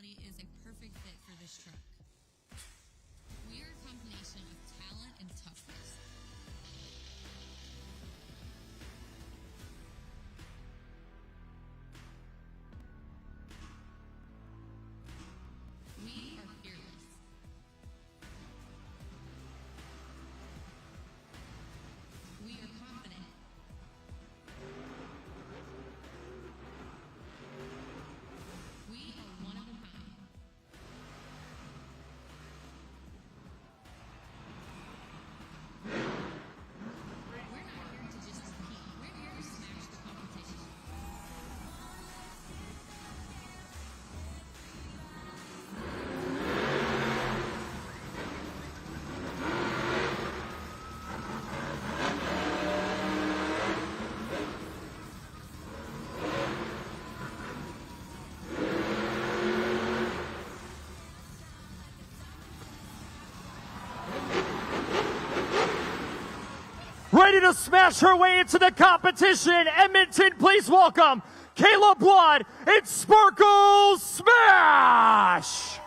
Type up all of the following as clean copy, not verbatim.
personality is a perfect fit for this truck. We are a combination of talent and toughness. We are fearless. We are confident. We are one of a kind. We're not here to just compete. We're here to smash the competition. Ready to smash her way into the competition. Edmonton, please welcome Kayla Blood and Sparkle Smash!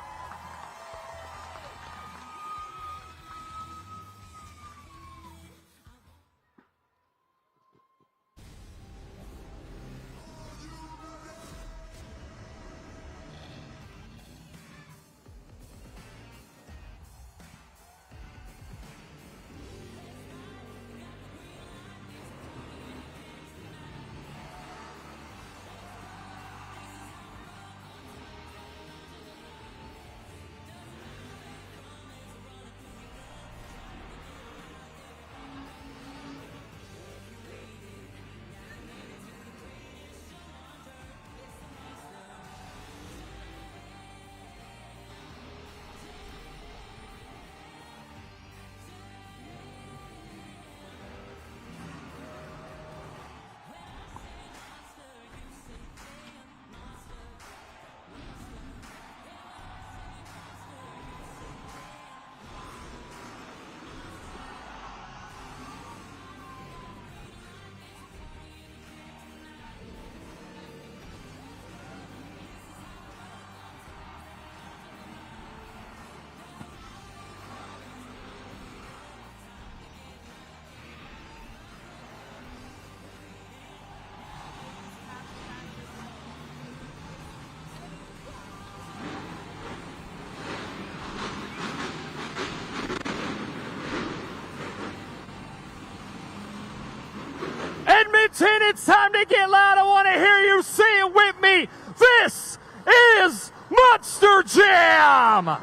Edmonton, it's time to get loud. I want to hear you say it with me. This is Monster Jam!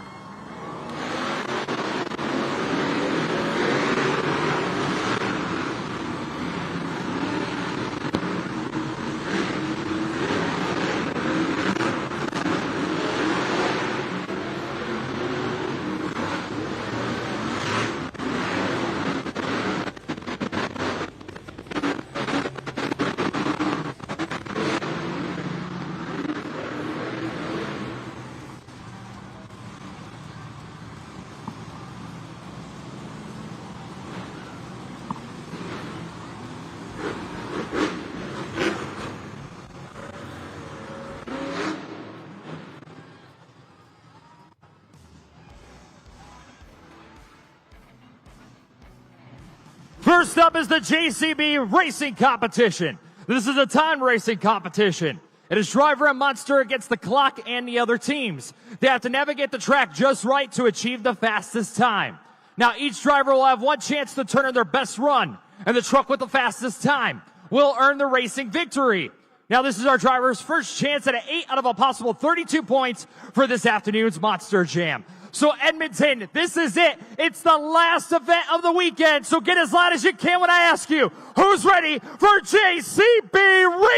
First up is the JCB racing competition. This is a time racing competition. It is driver and monster against the clock and the other teams. They have to navigate the track just right to achieve the fastest time. Now, each driver will have one chance to turn in their best run, and the truck with the fastest time will earn the racing victory. Now, this is our driver's first chance at an 8 out of a possible 32 points for this afternoon's Monster Jam. So Edmonton, this is it. It's the last event of the weekend. So get as loud as you can when I ask you, who's ready for JCB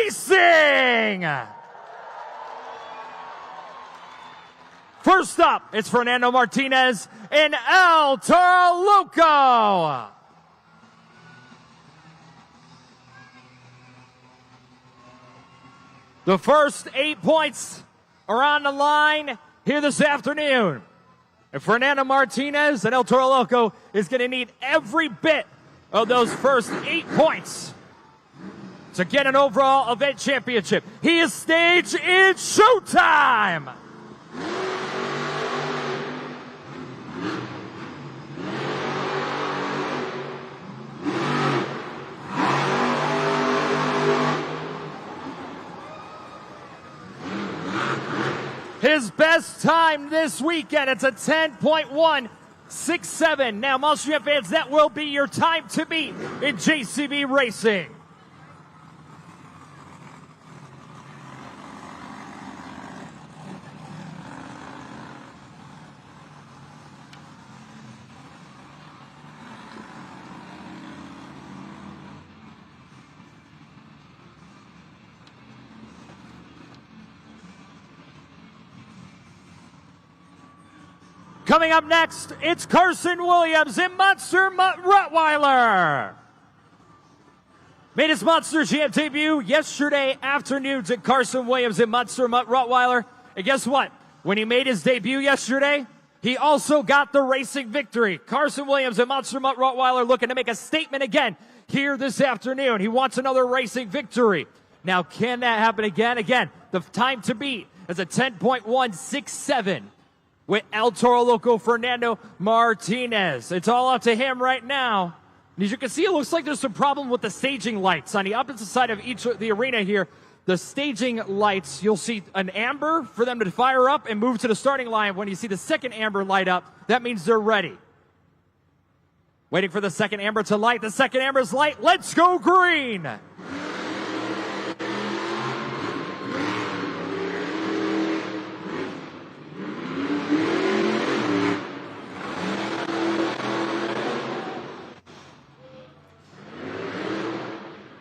Racing? First up, it's Fernando Martinez and El Toro Loco. The first 8 points are on the line here this afternoon. And Fernando Martinez and El Toro Loco is going to need every bit of those first 8 points to get an overall event championship. He is staged in showtime. his best time this weekend. It's a 10.167. Now, Monster Jam fans, that will be your time to beat in JCB Racing. Coming up next, it's Carson Williams in Monster Rottweiler. Made his Monster Jam debut yesterday afternoon to Carson Williams in Monster Rottweiler. And guess what? When he made his debut yesterday, he also got the racing victory. Carson Williams in Monster Rottweiler looking to make a statement again here this afternoon. He wants another racing victory. Now, can that happen again? Again, the time to beat is a 10.167. With El Toro Loco Fernando Martinez. It's all up to him right now. And as you can see, it looks like there's some problem with the staging lights. On the opposite side of the arena here, the staging lights, you'll see an amber for them to fire up and move to the starting line. When you see the second amber light up, that means they're ready. Waiting for the second amber to light. The second amber's light. Let's go green.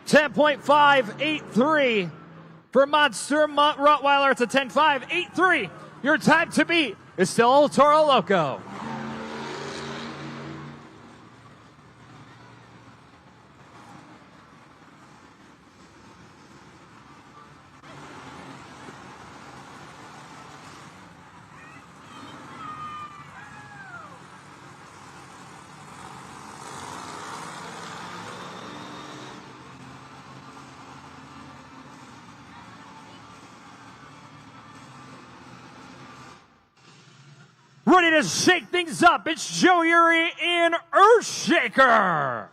10.583 for Monster Rottweiler. It's a 10.583. Your time to beat is still Toro Loco. Ready to shake things up, it's Joe Uri in Earthshaker.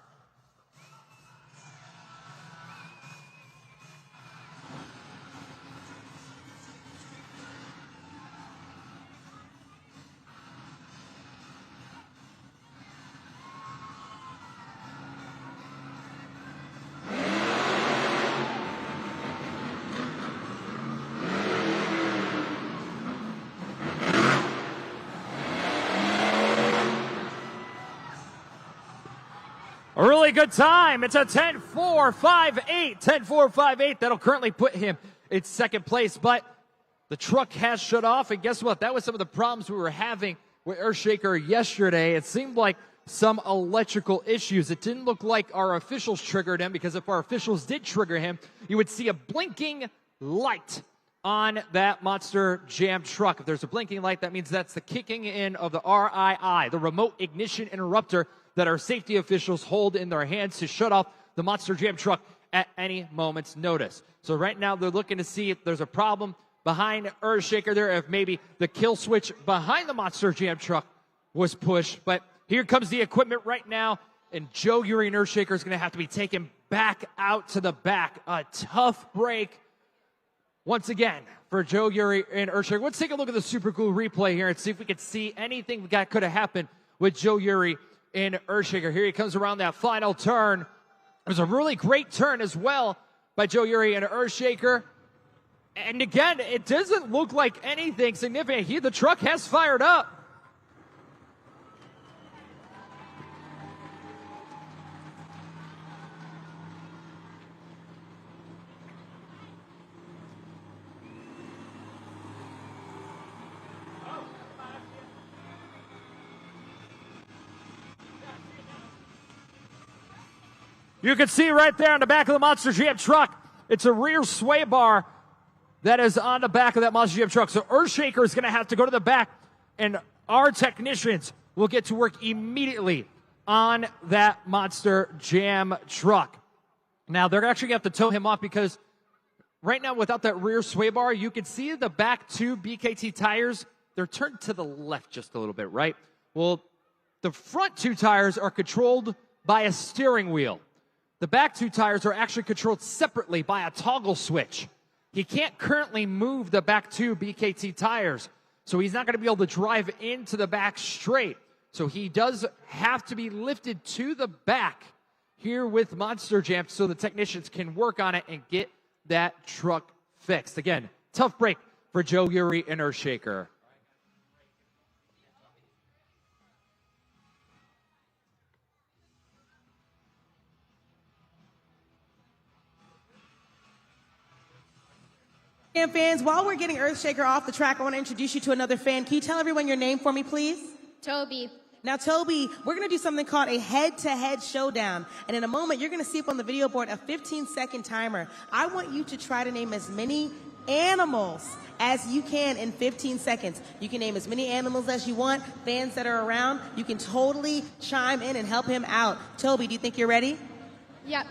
A really good time. It's a 10.458. 10.458. That'll currently put him in second place. But the truck has shut off. And guess what? That was some of the problems we were having with Earthshaker yesterday. It seemed like some electrical issues. It didn't look like our officials triggered him, because if our officials did trigger him, you would see a blinking light on that Monster Jam truck. If there's a blinking light, that means that's the kicking in of the RII, the remote ignition interrupter, that our safety officials hold in their hands to shut off the Monster Jam truck at any moment's notice. So right now they're looking to see if there's a problem behind Earthshaker there, if maybe the kill switch behind the Monster Jam truck was pushed. But here comes the equipment right now, and Joe Uri and Earthshaker is going to have to be taken back out to the back. A tough break once again for Joe Uri and Earthshaker. Let's take a look at the Super Cool replay here and see if we can see anything that could have happened with Joe Uri in Earthshaker. Here he comes around that final turn. It was a really great turn as well by Joe Uri and Earthshaker. And again, it doesn't look like anything significant. The truck has fired up. You can see right there on the back of the Monster Jam truck, it's a rear sway bar that is on the back of that Monster Jam truck. So Earthshaker is going to have to go to the back, and our technicians will get to work immediately on that Monster Jam truck. Now, they're actually going to have to tow him off, because right now, without that rear sway bar, you can see the back two BKT tires, they're turned to the left just a little bit, right? Well, the front two tires are controlled by a steering wheel. The back two tires are actually controlled separately by a toggle switch. He can't currently move the back two BKT tires, so he's not going to be able to drive into the back straight. So he does have to be lifted to the back here with Monster Jam so the technicians can work on it and get that truck fixed. Again, tough break for Joe Yuri and Earthshaker. And fans, while we're getting Earthshaker off the track, I want to introduce you to another fan. Can you tell everyone your name for me, please? Toby. Now, Toby, we're going to do something called a head-to-head showdown. And in a moment, you're going to see up on the video board a 15-second timer. I want you to try to name as many animals as you can in 15 seconds. You can name as many animals as you want. Fans that are around, you can totally chime in and help him out. Toby, do you think you're ready? Yep.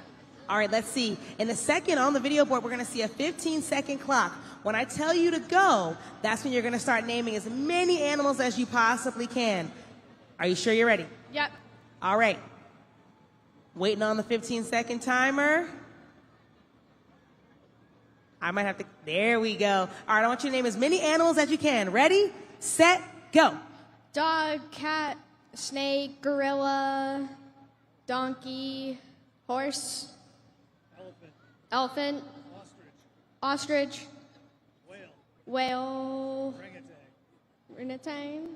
All right, let's see. In a second on the video board, we're going to see a 15-second clock. When I tell you to go, that's when you're going to start naming as many animals as you possibly can. Are you sure you're ready? Yep. All right. Waiting on the 15-second timer. I might have to, there we go. All right, I want you to name as many animals as you can. Ready, set, go. Dog, cat, snake, gorilla, donkey, horse, elephant, ostrich, whale, orangutan,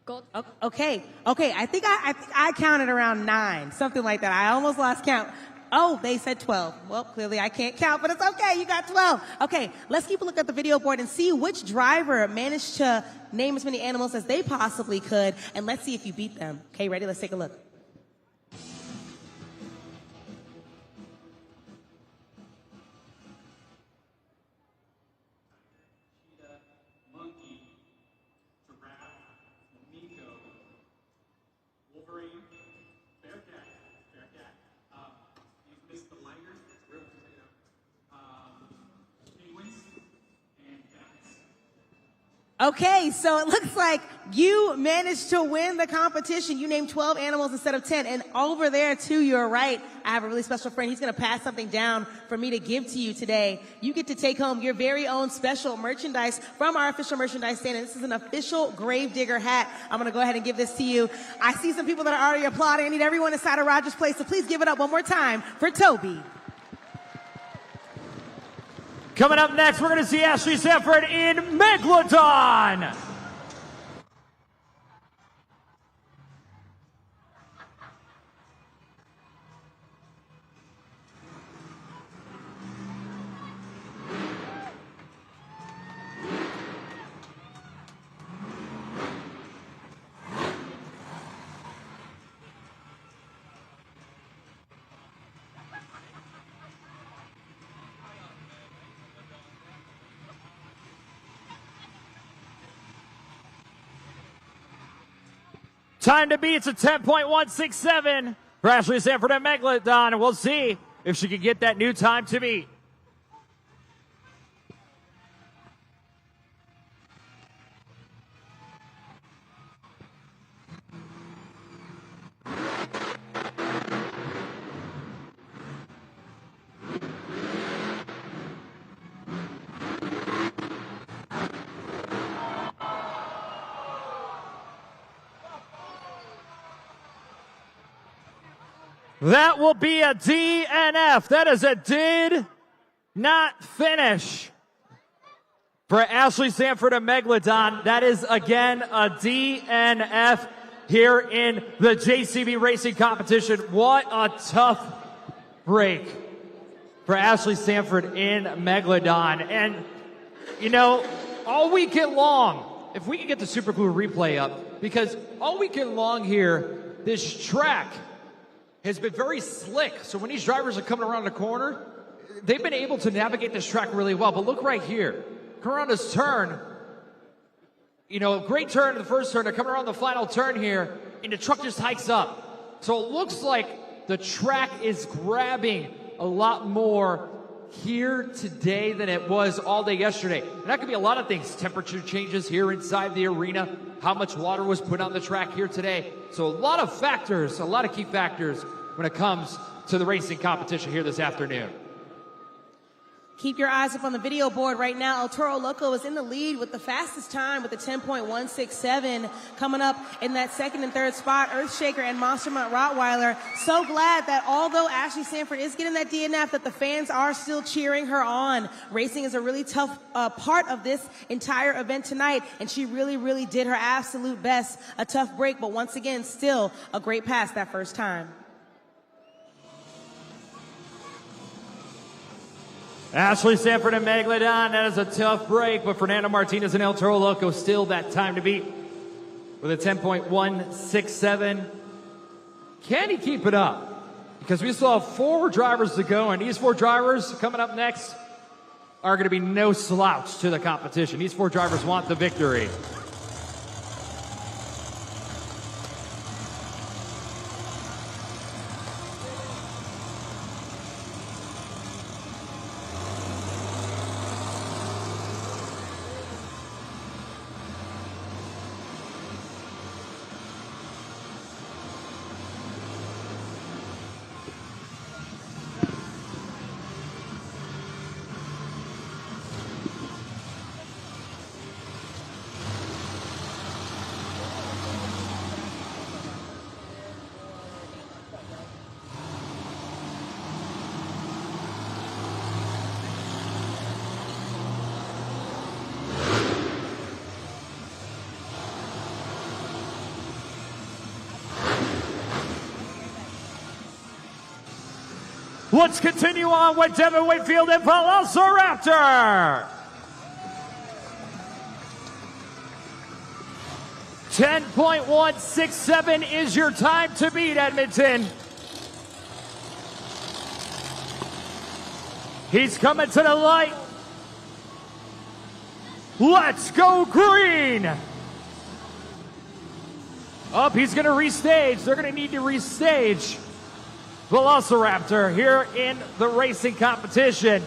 gold. Okay. I think I counted around 9, something like that. I almost lost count. Oh, they said 12. Well, clearly I can't count, but it's okay. You got 12. Okay, let's keep a look at the video board and see which driver managed to name as many animals as they possibly could, and let's see if you beat them. Okay, ready? Let's take a look. Okay, so it looks like you managed to win the competition. You named 12 animals instead of 10. And over there to your right, I have a really special friend. He's going to pass something down for me to give to you today. You get to take home your very own special merchandise from our official merchandise stand. And this is an official Gravedigger hat. I'm going to go ahead and give this to you. I see some people that are already applauding. I need everyone inside of Rogers Place, so please give it up one more time for Toby. Coming up next, we're going to see Ashley Sanford in Megalodon. Time to beat, it's a 10.167 for Ashley Sanford at Megalodon, and we'll see if she can get that new time to beat. That will be a DNF. That is a did not finish for Ashley Sanford and Megalodon. That is, again, a DNF here in the JCB Racing competition. What a tough break for Ashley Sanford in Megalodon. And, you know, all weekend long, if we can get the Super Glue replay up, because all weekend long here, this track has been very slick. So when these drivers are coming around the corner, they've been able to navigate this track really well. But look right here. Come around this turn. You know, great turn in the first turn. They're coming around the final turn here, and the truck just hikes up. So it looks like the track is grabbing a lot more here today than it was all day yesterday. And that could be a lot of things. Temperature changes here inside the arena. How much water was put on the track here today. So a lot of factors, a lot of key factors when it comes to the racing competition here this afternoon. Keep your eyes up on the video board right now. El Toro Loco is in the lead with the fastest time with a 10.167. Coming up in that second and third spot, Earthshaker and Monster Mutt Rottweiler. So glad that although Ashley Sanford is getting that DNF, that the fans are still cheering her on. Racing is a really tough part of this entire event tonight, and she really, really did her absolute best. A tough break, but once again, still a great pass that first time. Ashley Sanford and Megalodon, that is a tough break, but Fernando Martinez and El Toro Loco still that time to beat with a 10.167. Can he keep it up? Because we still have 4 drivers to go, and these 4 drivers coming up next are going to be no slouch to the competition. These 4 drivers want the victory. Let's continue on with Devin Whitfield and Velociraptor. 10.167 is your time to beat, Edmonton. He's coming to the light. Let's go green. Up, he's going to restage. They're going to need to restage Velociraptor here in the racing competition.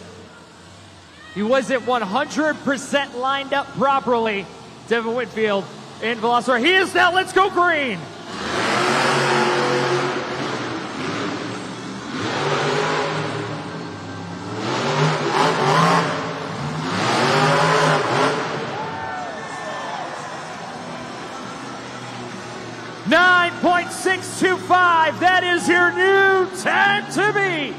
He wasn't 100% lined up properly. Devin Whitfield in Velociraptor. He is now. Let's go green. .625, that is your new time to beat.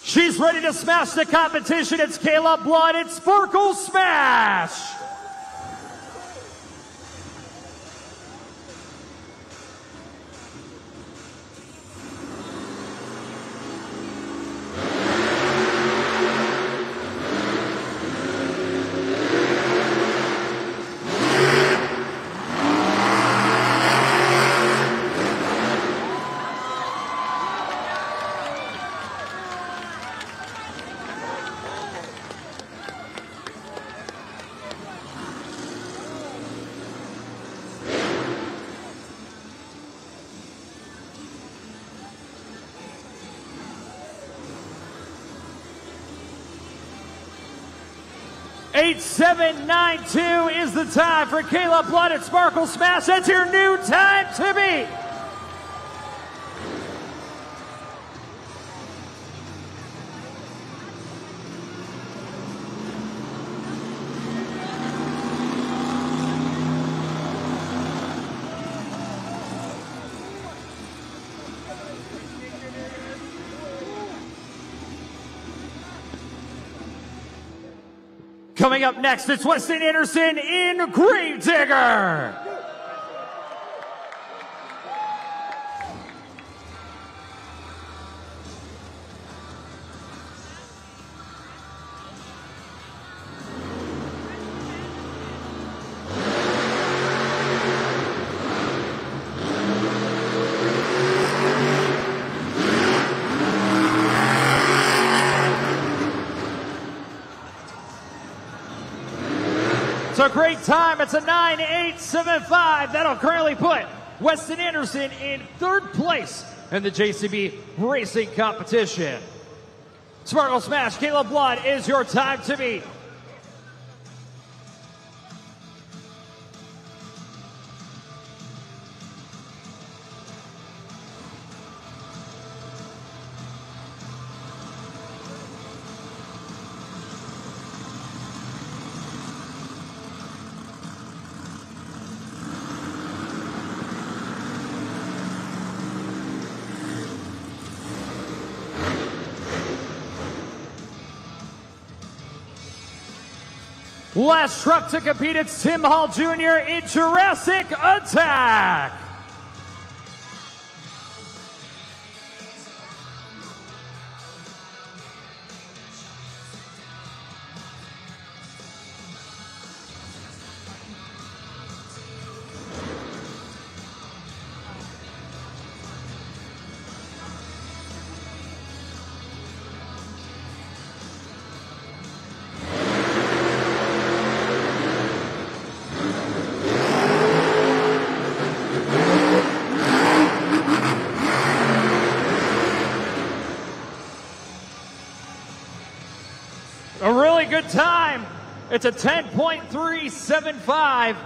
She's ready to smash the competition. It's Kayla Blood. It's Sparkle Smash. .8792 is the time for Kayla Blood at Sparkle Smash. That's your new time to beat. Coming up next, it's Weston Anderson in Gravedigger. It's a great time. It's a 9.875. That'll currently put Weston Anderson in third place in the JCB racing competition. Sparkle Smash, Caleb Blood is your time to beat. Last truck to compete, it's Tim Hall Jr. in Jurassic Attack. A really good time. It's a 10.375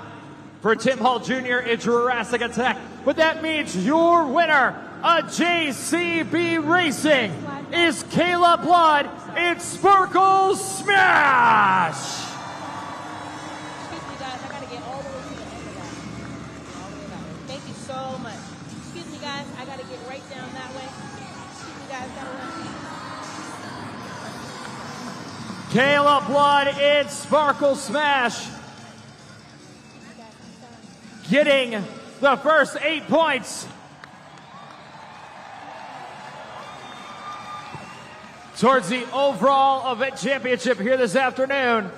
for Tim Hall Jr. in Jurassic Attack. But that means your winner of JCB Racing is Kayla Blood in Sparkle Smash. Excuse me, guys. I gotta get all the way to the end of that. All the way that way. Thank you so much. Excuse me, guys. I gotta get right down that way. Excuse me, guys. Gotta run. Kayla Blood in Sparkle Smash, getting the first 8 points. Towards the overall event championship here this afternoon.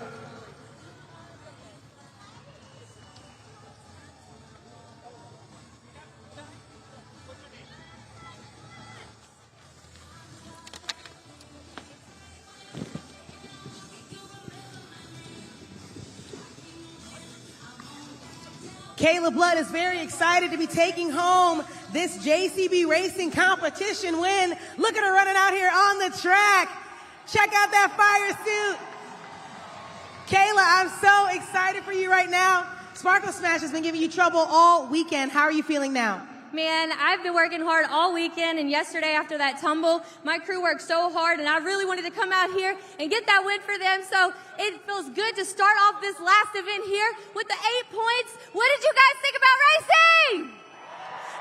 Kayla Blood is very excited to be taking home this JCB Racing competition win. Look at her running out here on the track. Check out that fire suit. Kayla, I'm so excited for you right now. Sparkle Smash has been giving you trouble all weekend. How are you feeling now? Man, I've been working hard all weekend, and yesterday after that tumble, my crew worked so hard, and I really wanted to come out here and get that win for them, so it feels good to start off this last event here with the 8 points. What did you guys think about racing?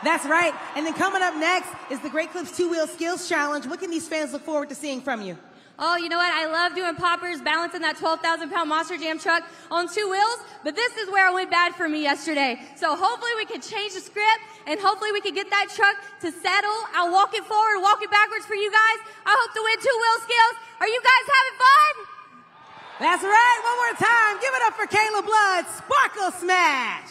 That's right. And then coming up next is the Great Clips 2-Wheel Skills Challenge. What can these fans look forward to seeing from you? Oh, you know what? I love doing poppers, balancing that 12,000-pound Monster Jam truck on 2 wheels, but this is where it went bad for me yesterday. So hopefully we can change the script, and hopefully we can get that truck to settle. I'll walk it forward, walk it backwards for you guys. I hope to win 2-wheel skills. Are you guys having fun? That's right. One more time. Give it up for Kayla Blood. Sparkle Smash.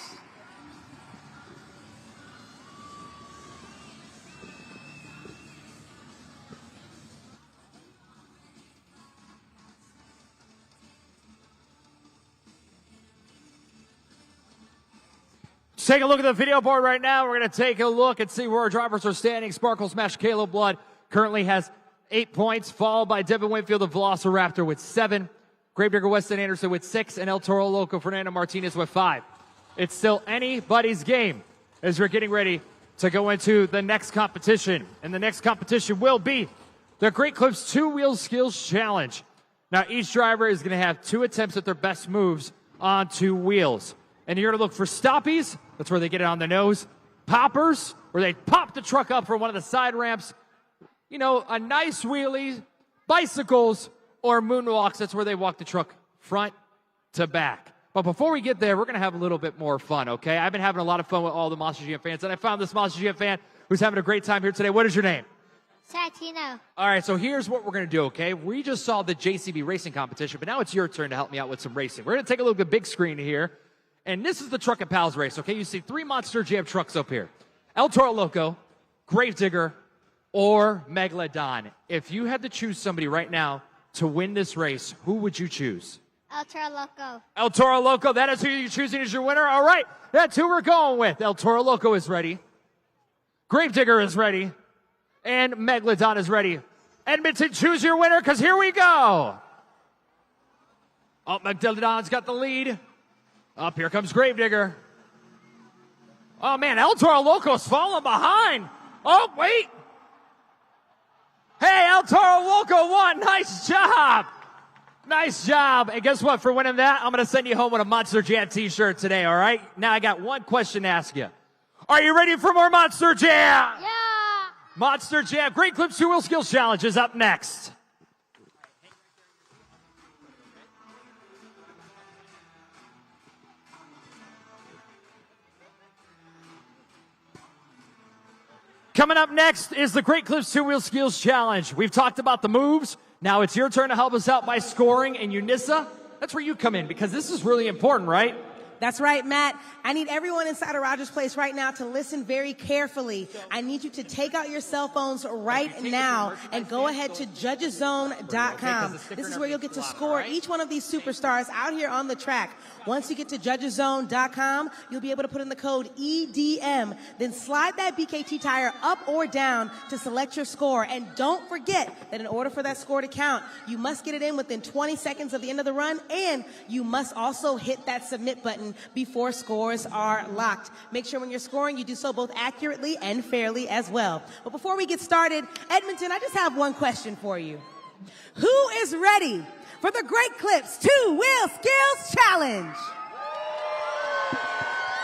Let's take a look at the video board right now. We're going to take a look and see where our drivers are standing. Sparkle Smash Caleb Blood currently has 8 points, followed by Devin Winfield of Velociraptor with 7, Gravedigger Weston Anderson with 6, and El Toro Loco Fernando Martinez with 5. It's still anybody's game as we're getting ready to go into the next competition. And the next competition will be the Great Clips 2-Wheel Skills Challenge. Now, each driver is going to have 2 attempts at their best moves on 2 wheels. And you're going to look for stoppies. That's where they get it on the nose. Poppers, where they pop the truck up from one of the side ramps. You know, a nice wheelie. Bicycles or moonwalks. That's where they walk the truck front to back. But before we get there, we're going to have a little bit more fun, okay? I've been having a lot of fun with all the Monster Jam fans, and I found this Monster Jam fan who's having a great time here today. What is your name? Satino. All right, so here's what we're going to do, okay? We just saw the JCB racing competition, but now it's your turn to help me out with some racing. We're going to take a look at the big screen here. And this is the Truck and Pals race, okay? You see 3 Monster Jam trucks up here. El Toro Loco, Gravedigger, or Megalodon. If you had to choose somebody right now to win this race, who would you choose? El Toro Loco. El Toro Loco, that is who you're choosing as your winner. All right, that's who we're going with. El Toro Loco is ready. Gravedigger is ready. And Megalodon is ready. Edmonton, choose your winner, because here we go. Oh, Megalodon's got the lead. Up here comes Gravedigger. Oh, man, El Toro Loco's falling behind. Oh, wait. Hey, El Toro Loco won. Nice job. Nice job. And guess what? For winning that, I'm going to send you home with a Monster Jam t-shirt today, all right? Now I got one question to ask you. Are you ready for more Monster Jam? Yeah. Monster Jam. Great Clips 2 Wheel Skills Challenge is up next. Coming up next is the Great Clips 2 Wheel Skills Challenge. We've talked about the moves. Now it's your turn to help us out by scoring. And Unissa, that's where you come in, because this is really important, right? That's right, Matt. I need everyone inside of Rogers Place right now to listen very carefully. I need you to take out your cell phones right now and go ahead to judgeszone.com. This is where you'll get to score each one of these superstars out here on the track. Once you get to judgeszone.com, you'll be able to put in the code EDM. Then slide that BKT tire up or down to select your score. And don't forget that in order for that score to count, you must get it in within 20 seconds of the end of the run, and you must also hit that submit button before scores are locked. Make sure when you're scoring, you do so both accurately and fairly as well. But before we get started, Edmonton, I just have one question for you. Who is ready for the Great Clips 2 Wheel Skills Challenge?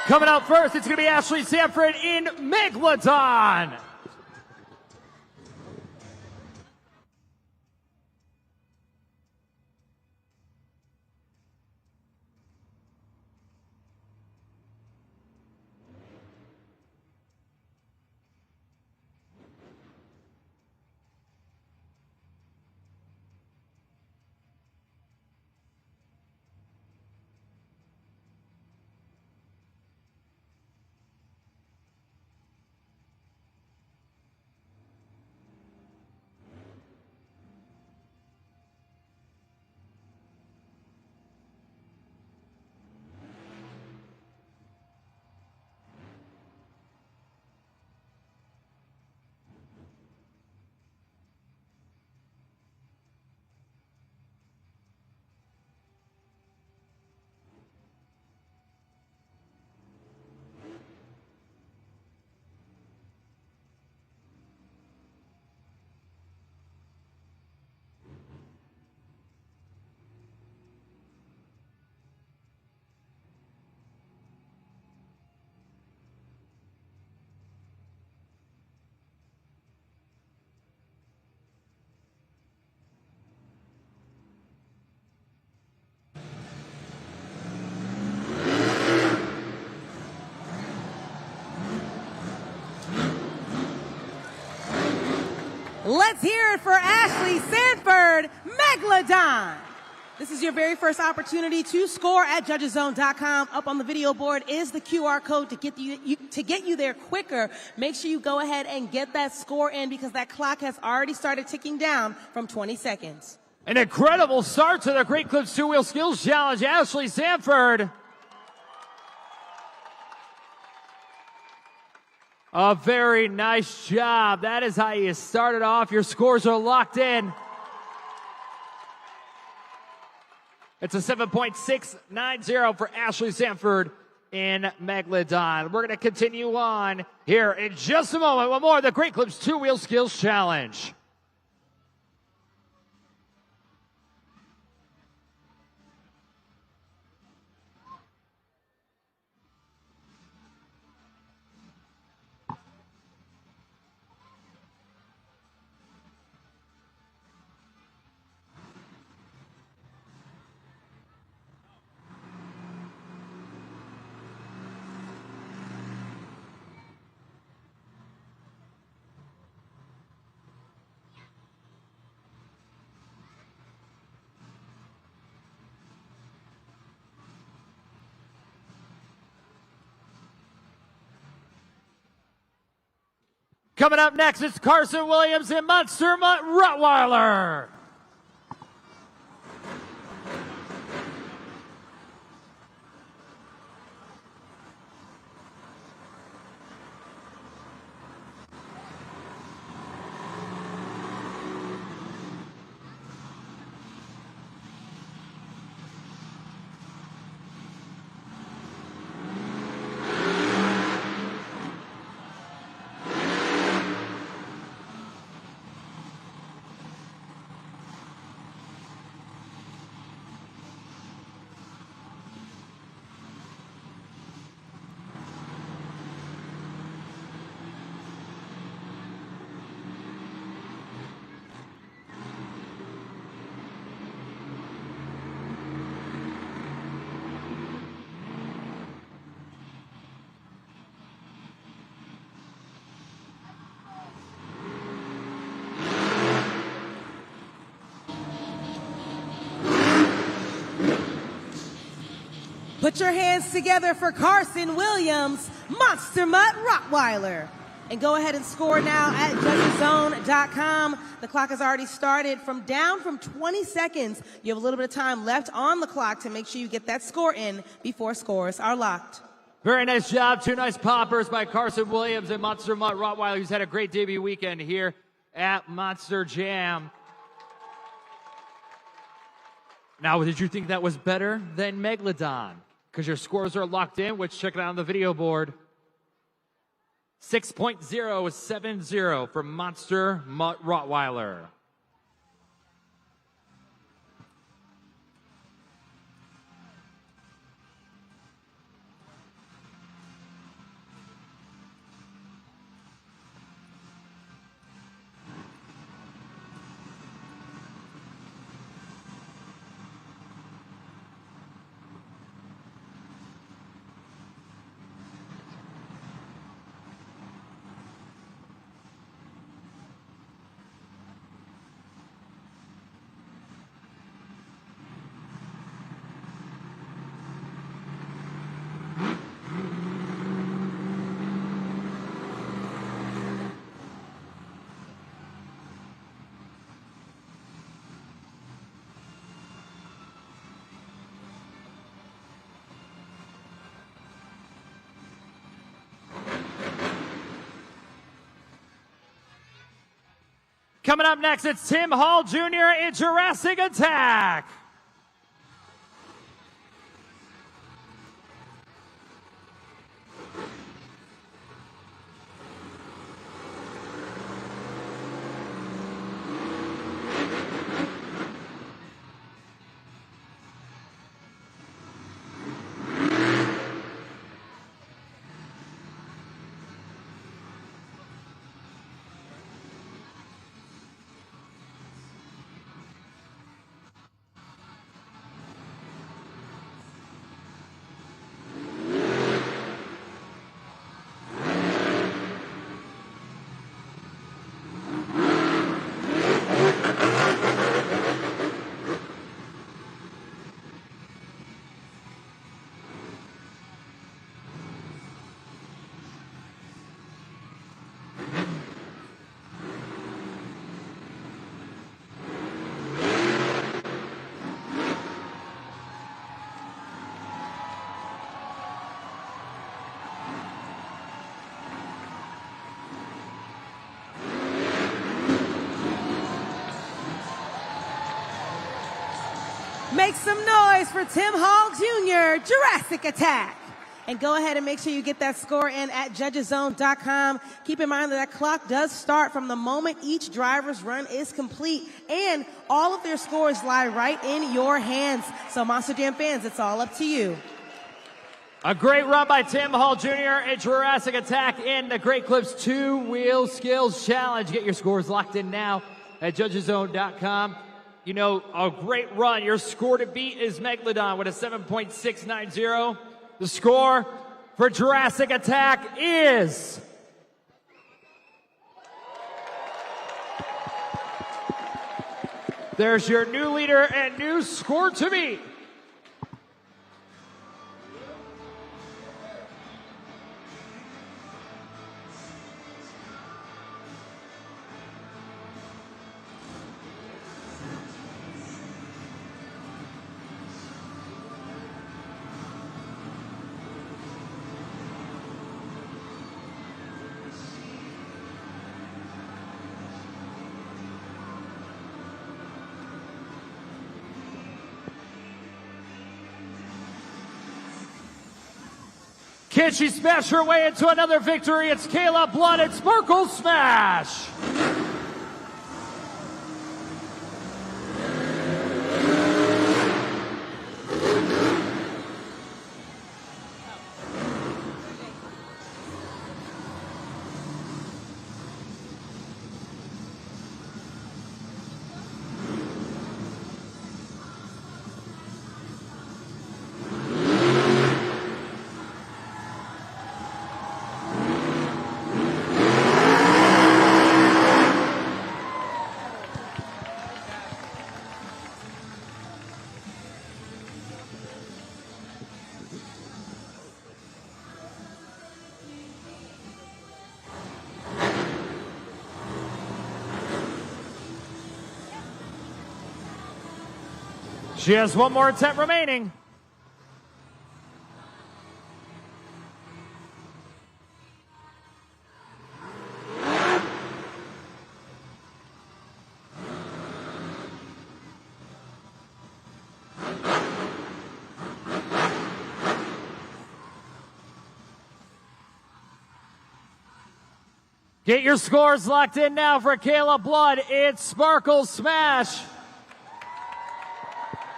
Coming up first, it's going to be Ashley Sanford in Megalodon. Let's hear it for Ashley Sanford, Megalodon. This is your very first opportunity to score at judgeszone.com. Up on the video board is the QR code to get you there quicker. Make sure you go ahead and get that score in, because that clock has already started ticking down from 20 seconds. An incredible start to the Great Clips 2 Wheel Skills Challenge. Ashley Sanford. A very nice job. That is how you started off. Your scores are locked in. It's a 7.690 for Ashley Sanford in Megalodon. We're going to continue on here in just a moment with more of the Great Clips 2 Wheel Skills Challenge. Coming up next, it's Carson Williams and Monster Mutt Rottweiler. Put your hands together for Carson Williams, Monster Mutt Rottweiler. And go ahead and score now at judgeszone.com. The clock has already started. Down from 20 seconds, you have a little bit of time left on the clock to make sure you get that score in before scores are locked. Very nice job. Two nice poppers by Carson Williams and Monster Mutt Rottweiler, who's had a great debut weekend here at Monster Jam. Now, did you think that was better than Megalodon? Because your scores are locked in, which check it out on the video board. 6.070 for Monster Mutt Rottweiler. Coming up next, it's Tim Hall Jr. in Jurassic Attack. Make some noise for Tim Hall Jr., Jurassic Attack. And go ahead and make sure you get that score in at judgeszone.com. Keep in mind that clock does start from the moment each driver's run is complete, and all of their scores lie right in your hands. So Monster Jam fans, it's all up to you. A great run by Tim Hall Jr. at Jurassic Attack in the Great Clips 2-Wheel Skills Challenge. Get your scores locked in now at judgeszone.com. You know, a great run. Your score to beat is Megalodon with a 7.690. The score for Jurassic Attack is... There's your new leader and new score to beat. Can she smash her way into another victory? It's Kayla Blood and Sparkle Smash. She has one more attempt remaining. Get your scores locked in now for Kayla Blood. It's Sparkle Smash.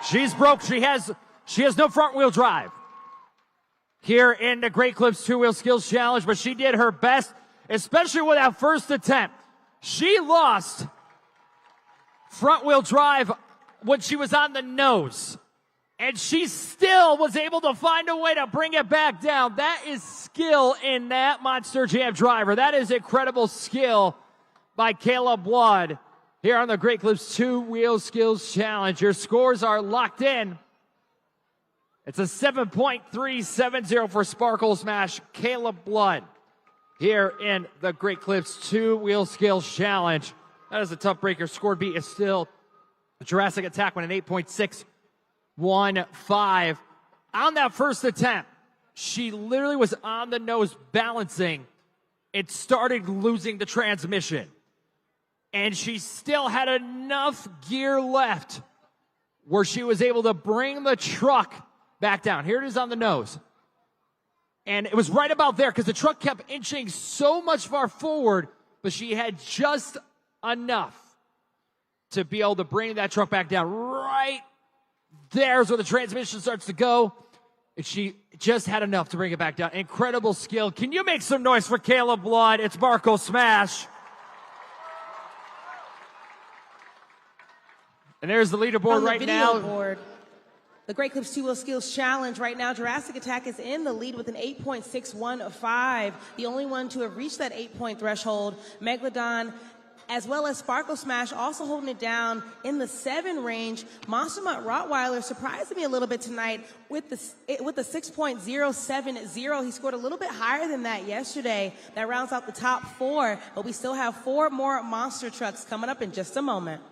She's broke. She has no front wheel drive here in the Great Clips 2-Wheel Skills Challenge, but she did her best, especially with that first attempt. She lost front wheel drive when she was on the nose, and she still was able to find a way to bring it back down. That is skill in that Monster Jam driver. That is incredible skill by Kayla Blood here on the Great Clips 2-Wheel Skills Challenge. Your scores are locked in. It's a 7.370 for Sparkle Smash. Kayla Blood here in the Great Clips 2-Wheel Skills Challenge. That is a tough breaker. Score beat is still Jurassic Attack with an 8.615. On that first attempt, she literally was on the nose balancing. It started losing the transmission. And she still had enough gear left where she was able to bring the truck back down. Here it is on the nose. And it was right about there because the truck kept inching so much far forward, but she had just enough to be able to bring that truck back down. Right there's where the transmission starts to go. And she just had enough to bring it back down. Incredible skill. Can you make some noise for Kayla Blood? It's Marco Smash. And there's the leaderboard right now. The Great Clips 2-Wheel Skills Challenge right now, Jurassic Attack is in the lead with an 8.615. The only one to have reached that 8-point threshold. Megalodon, as well as Sparkle Smash, also holding it down in the 7 range. Monster Mutt Rottweiler surprised me a little bit tonight with the 6.070. He scored a little bit higher than that yesterday. That rounds out the top 4, but we still have 4 more monster trucks coming up in just a moment.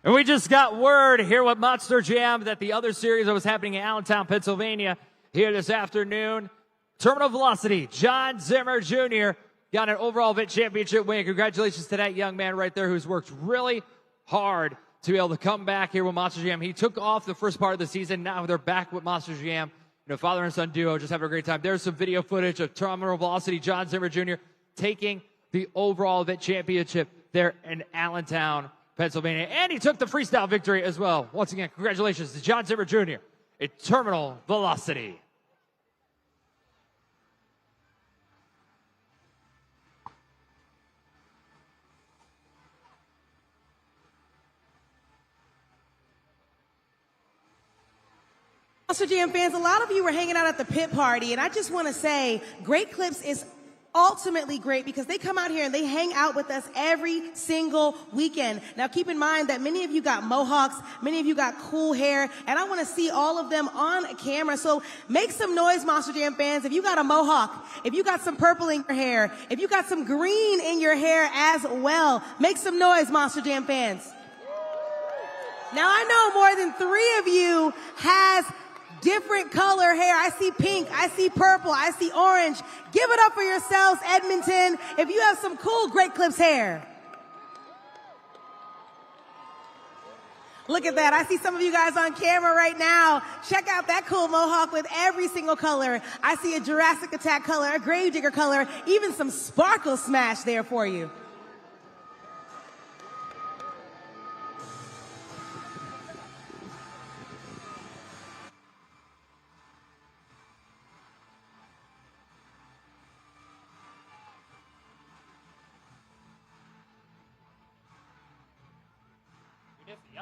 And we just got word here with Monster Jam that the other series that was happening in Allentown, Pennsylvania here this afternoon. Terminal Velocity, John Zimmer Jr. got an overall event championship win. Congratulations to that young man right there who's worked really hard to be able to come back here with Monster Jam. He took off the first part of the season. Now they're back with Monster Jam. You know, father and son duo just having a great time. There's some video footage of Terminal Velocity, John Zimmer Jr. taking the overall event championship there in Allentown, Pennsylvania. And he took the freestyle victory as well. Once again, congratulations to John Zimmer Jr. at Terminal Velocity. Monster Jam fans, a lot of you were hanging out at the pit party, and I just want to say, Great Clips is ultimately great because they come out here and they hang out with us every single weekend. Now keep in mind that many of you got mohawks, many of you got cool hair, and I want to see all of them on camera. So make some noise, Monster Jam fans. If you got a mohawk, if you got some purple in your hair, if you got some green in your hair as well, make some noise, Monster Jam fans. Now I know more than 3 of you has different color hair. I see pink, I see purple, I see orange. Give it up for yourselves, Edmonton, if you have some cool Great Clips hair. Look at that. I see some of you guys on camera right now. Check out that cool mohawk with every single color. I see a Jurassic Attack color, a Gravedigger color, even some Sparkle Smash there for you.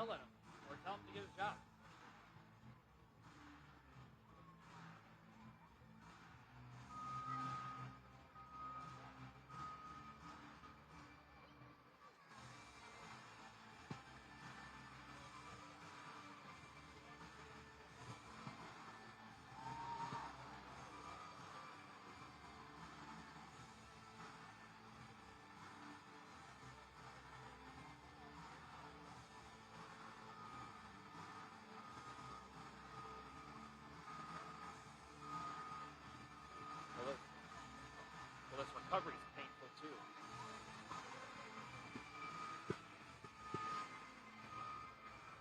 yell at him or tell him to get a job. Well, this recovery is painful too.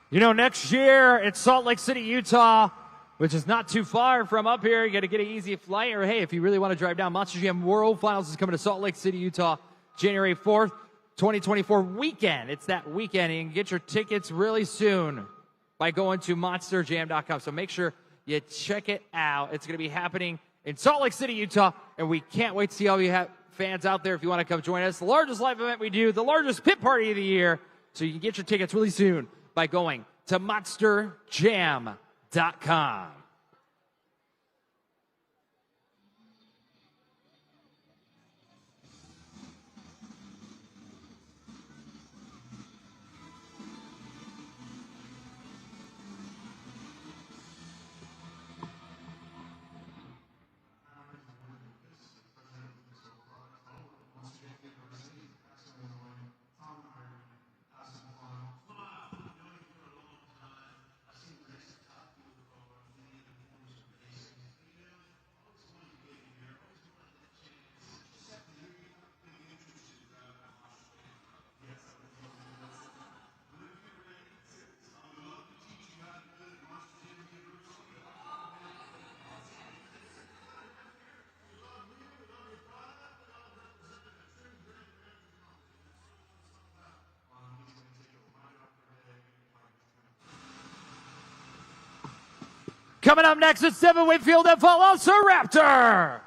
You know, next year it's Salt Lake City, Utah, which is not too far from up here. You got to get an easy flight, or hey, if you really want to drive down, Monster Jam World Finals is coming to Salt Lake City, Utah, January 4th, 2024 weekend. It's that weekend, and you can get your tickets really soon by going to monsterjam.com. So make sure you check it out. It's going to be happening in Salt Lake City, Utah, and we can't wait to see all you fans out there if you want to come join us. The largest live event we do, the largest pit party of the year. So you can get your tickets really soon by going to monsterjam.com. Coming up next, it's Devin Whitfield and Velociraptor.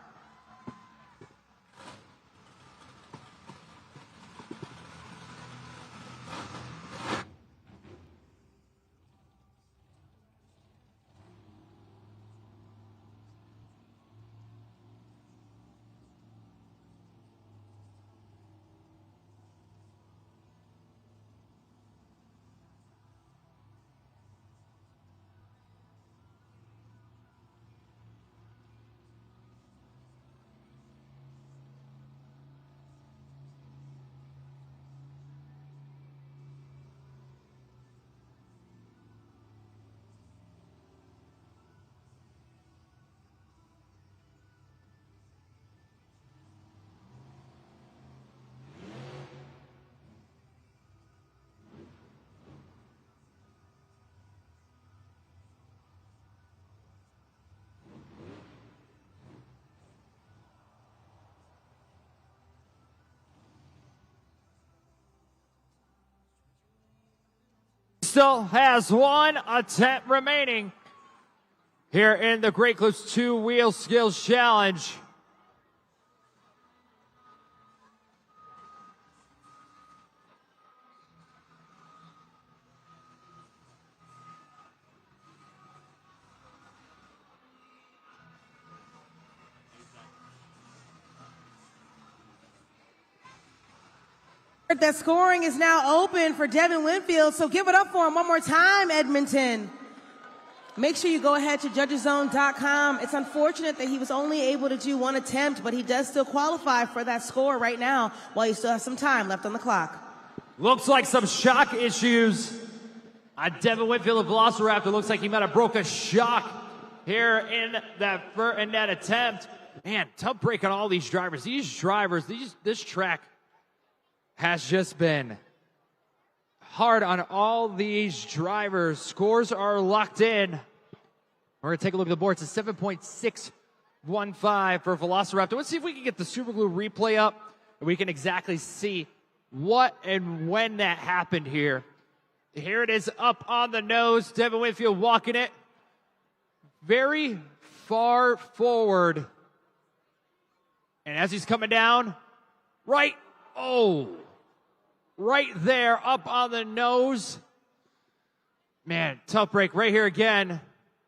Still has one attempt remaining here in the Great Clips 2 Wheel Skills Challenge. That scoring is now open for Devin Winfield, so give it up for him one more time, Edmonton. Make sure you go ahead to judgeszone.com. It's unfortunate that he was only able to do one attempt, but he does still qualify for that score right now while you still have some time left on the clock. Looks like some shock issues on Devin Whitfield of Velociraptor. Looks like he might have broke a shock here in that attempt. Man, tough break on all these drivers. This track has just been hard on all these drivers. Scores are locked in. We're going to take a look at the board. It's a 7.615 for Velociraptor. Let's see if we can get the Super Glue replay up and we can exactly see what and when that happened here. Here it is up on the nose. Devin Whitfield walking it very far forward. And as he's coming down, right there up on the nose. Man, tough break right here again.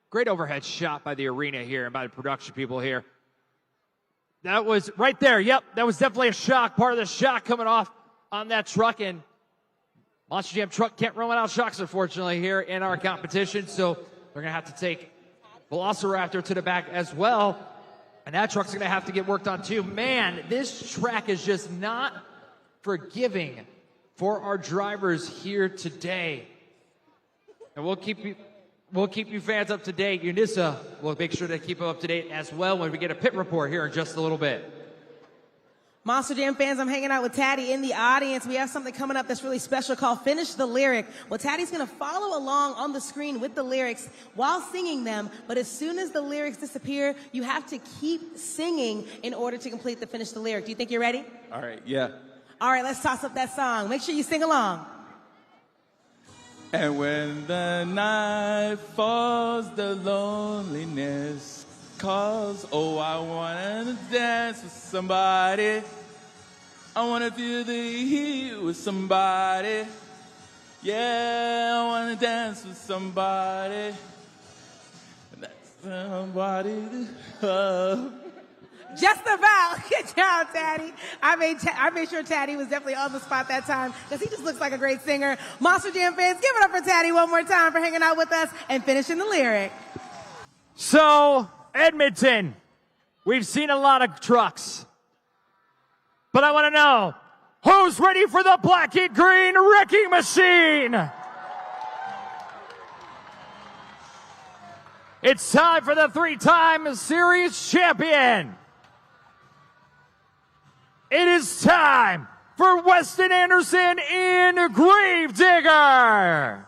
Great overhead shot by the arena here and by the production people here. That was right there. Yep, that was definitely a shock. Part of the shock coming off on that truck. And Monster Jam truck can't run without shocks, unfortunately, here in our competition. So they're going to have to take Velociraptor to the back as well. And that truck's going to have to get worked on too. Man, this track is just not forgiving for our drivers here today. And we'll keep you fans up to date. Unisa will make sure to keep them up to date as well when we get a pit report here in just a little bit. Monster Jam fans, I'm hanging out with Taddy in the audience. We have something coming up that's really special called Finish the Lyric. Well, Taddy's going to follow along on the screen with the lyrics while singing them, but as soon as the lyrics disappear, you have to keep singing in order to complete the Finish the Lyric. Do you think you're ready? All right, yeah. All right, let's toss up that song. Make sure you sing along. And when the night falls, the loneliness calls. Oh, I wanna dance with somebody. I wanna feel the heat with somebody. Yeah, I wanna dance with somebody. That's somebody to love. Just about. Good job, Taddy. I made sure Taddy was definitely on the spot that time because he just looks like a great singer. Monster Jam fans, give it up for Taddy one more time for hanging out with us and finishing the lyric. So, Edmonton, we've seen a lot of trucks. But I want to know, who's ready for the black and green wrecking machine? It's time for the three-time series champion. It is time for Weston Anderson in Gravedigger.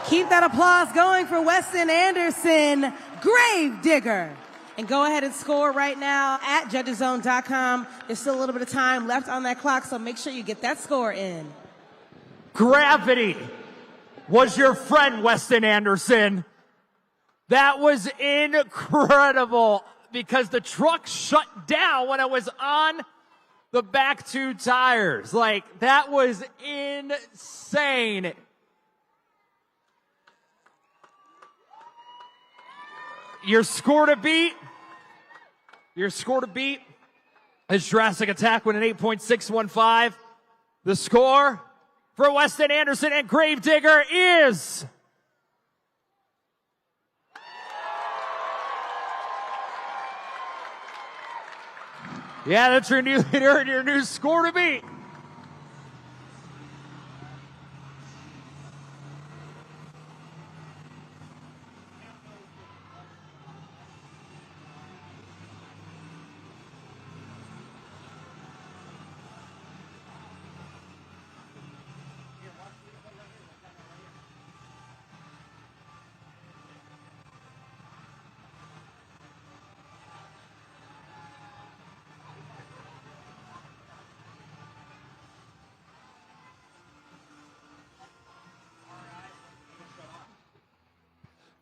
Keep that applause going for Weston Anderson, Gravedigger. And go ahead and score right now at judgeszone.com. There's still a little bit of time left on that clock, so make sure you get that score in. Gravity was your friend, Weston Anderson. That was incredible because the truck shut down when it was on the back two tires. Like, that was insane. Your score to beat is Jurassic Attack with an 8.615. The score for Weston Anderson and Gravedigger is yeah, that's your new leader and your new score to beat.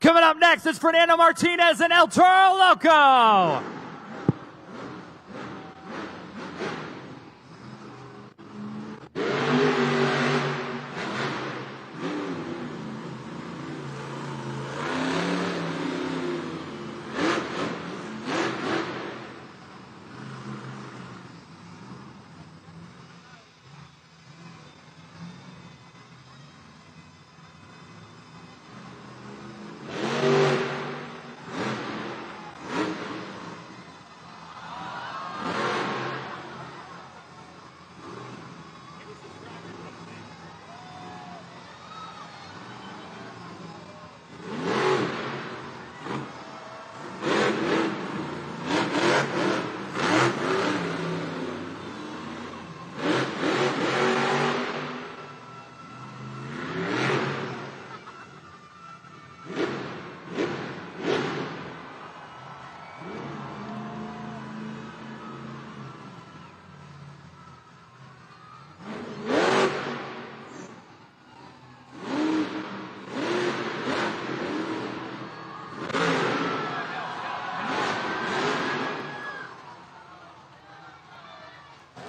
Coming up next is Fernando Martinez and El Toro Loco.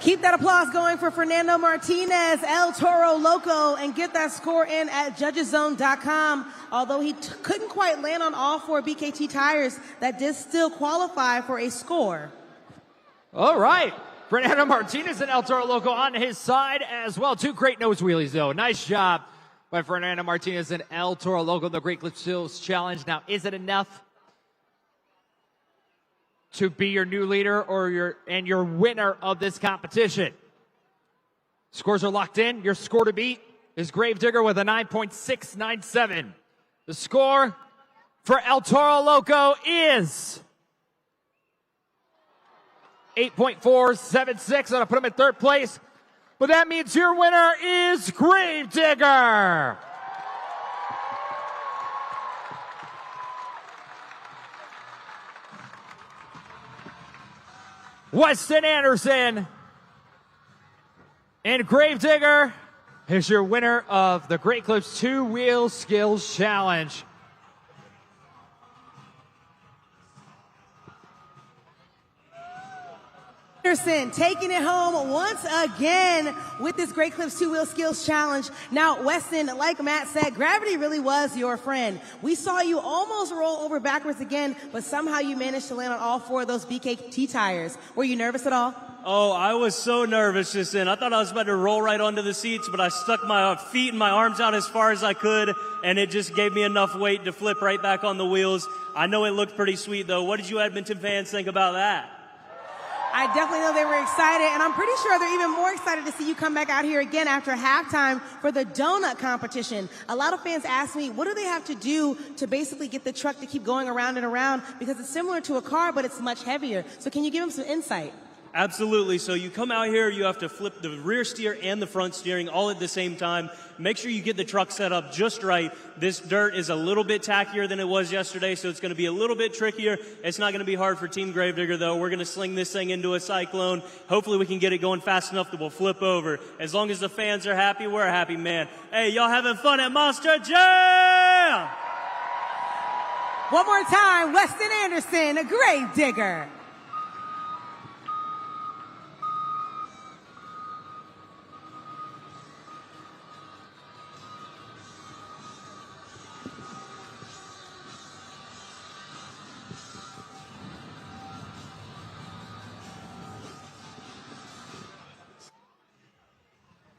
Keep that applause going for Fernando Martinez, El Toro Loco, and get that score in at judgeszone.com. Although he couldn't quite land on all 4 BKT tires, that did still qualify for a score. All right. Fernando Martinez and El Toro Loco on his side as well. 2 great nose wheelies, though. Nice job by Fernando Martinez and El Toro Loco, the Great Clip Skills Challenge. Now, is it enough to be your new leader or your winner of this competition? Scores are locked in. Your score to beat is Gravedigger with a 9.697. The score for El Toro Loco is 8.476. I'm going to put him in 3rd place. But that means your winner is Gravedigger. Weston Anderson and Gravedigger is your winner of the Great Clips 2-Wheel Skills Challenge. Anderson taking it home once again with this Great Clips 2-Wheel Skills Challenge. Now, Weston, like Matt said, gravity really was your friend. We saw you almost roll over backwards again, but somehow you managed to land on all 4 of those BKT tires. Were you nervous at all? Oh, I was so nervous just then. I thought I was about to roll right onto the seats, but I stuck my feet and my arms out as far as I could, and it just gave me enough weight to flip right back on the wheels. I know it looked pretty sweet, though. What did you Edmonton fans think about that? I definitely know they were excited, and I'm pretty sure they're even more excited to see you come back out here again after halftime for the donut competition. A lot of fans ask me, what do they have to do to basically get the truck to keep going around and around? Because it's similar to a car, but it's much heavier. So can you give them some insight? Absolutely. So you come out here, you have to flip the rear steer and the front steering all at the same time. Make sure you get the truck set up just right. This dirt is a little bit tackier than it was yesterday, so it's going to be a little bit trickier. It's not going to be hard for Team Gravedigger, though. We're going to sling this thing into a cyclone. Hopefully we can get it going fast enough that we'll flip over. As long as the fans are happy, we're a happy man. Hey, y'all having fun at Monster Jam? One more time, Weston Anderson, a Gravedigger.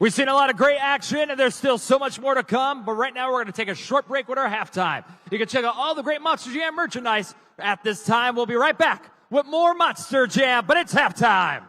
We've seen a lot of great action, and there's still so much more to come. But right now, we're going to take a short break with our halftime. You can check out all the great Monster Jam merchandise at this time. We'll be right back with more Monster Jam, but it's halftime.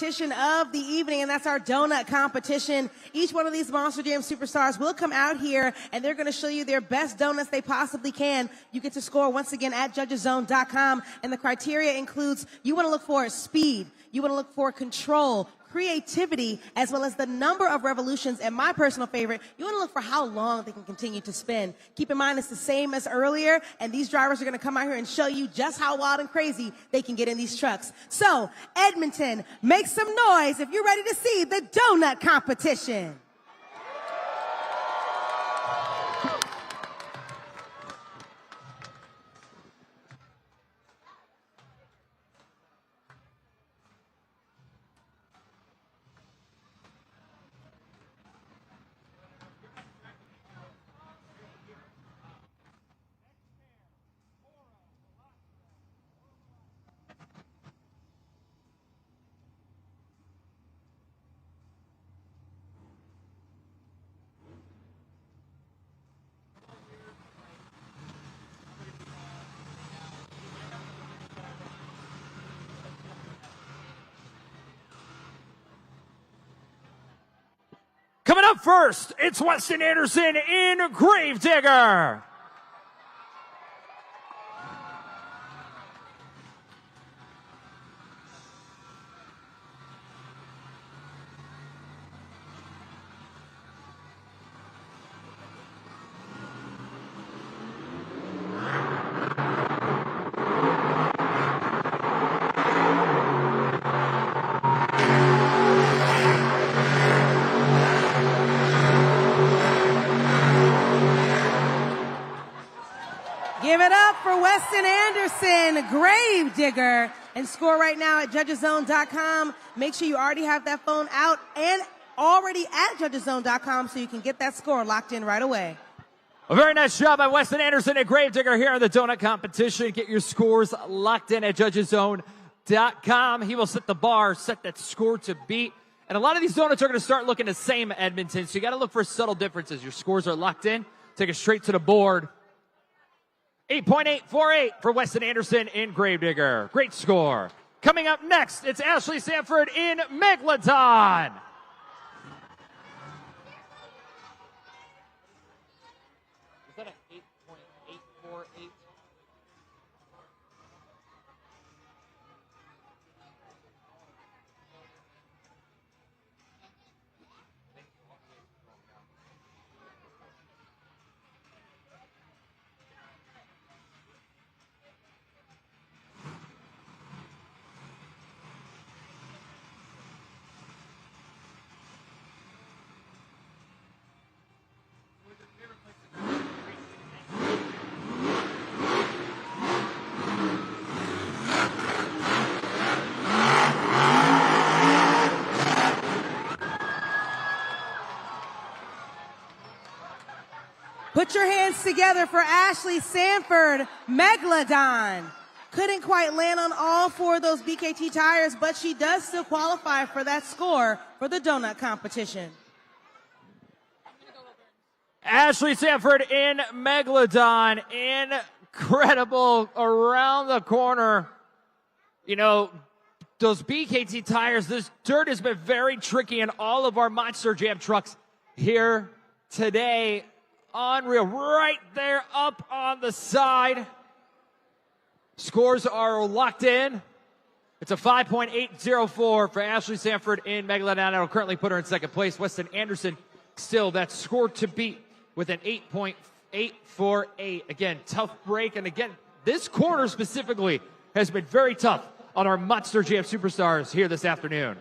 Of the evening, and that's our donut competition. Each one of these Monster Jam superstars will come out here and they're going to show you their best donuts they possibly can. You get to score once again at judgeszone.com, and the criteria includes you want to look for speed, you want to look for control, creativity, as well as the number of revolutions, and my personal favorite, you want to look for how long they can continue to spin. Keep in mind it's the same as earlier, and these drivers are going to come out here and show you just how wild and crazy they can get in these trucks. So, Edmonton, make some noise if you're ready to see the donut competition. Coming up first, it's Weston Anderson in Gravedigger. Give it up for Weston Anderson, Gravedigger. And score right now at judgeszone.com. Make sure you already have that phone out and already at judgeszone.com so you can get that score locked in right away. A very nice job by Weston Anderson and Gravedigger here in the donut competition. Get your scores locked in at judgeszone.com. He will set the bar, set that score to beat. And a lot of these donuts are going to start looking the same, Edmonton. So you got to look for subtle differences. Your scores are locked in. Take it straight to the board. 8.848 for Weston Anderson in Gravedigger. Great score. Coming up next, it's Ashley Sanford in Megalodon. Is that an 8.848? Put your hands together for Ashley Sanford, Megalodon. Couldn't quite land on all four of those BKT tires, but she does still qualify for that score for the donut competition. Ashley Sanford in Megalodon. Incredible around the corner. You know, those BKT tires, this dirt has been very tricky in all of our Monster Jam trucks here today. Unreal, right there up on the side. Scores are locked in. It's a 5.804 for Ashley Sanford in Megalodon. That'll currently put her in second place. Weston Anderson still that score to beat with an 8.848. Again, tough break. And again, this corner specifically has been very tough on our Monster Jam superstars here this afternoon.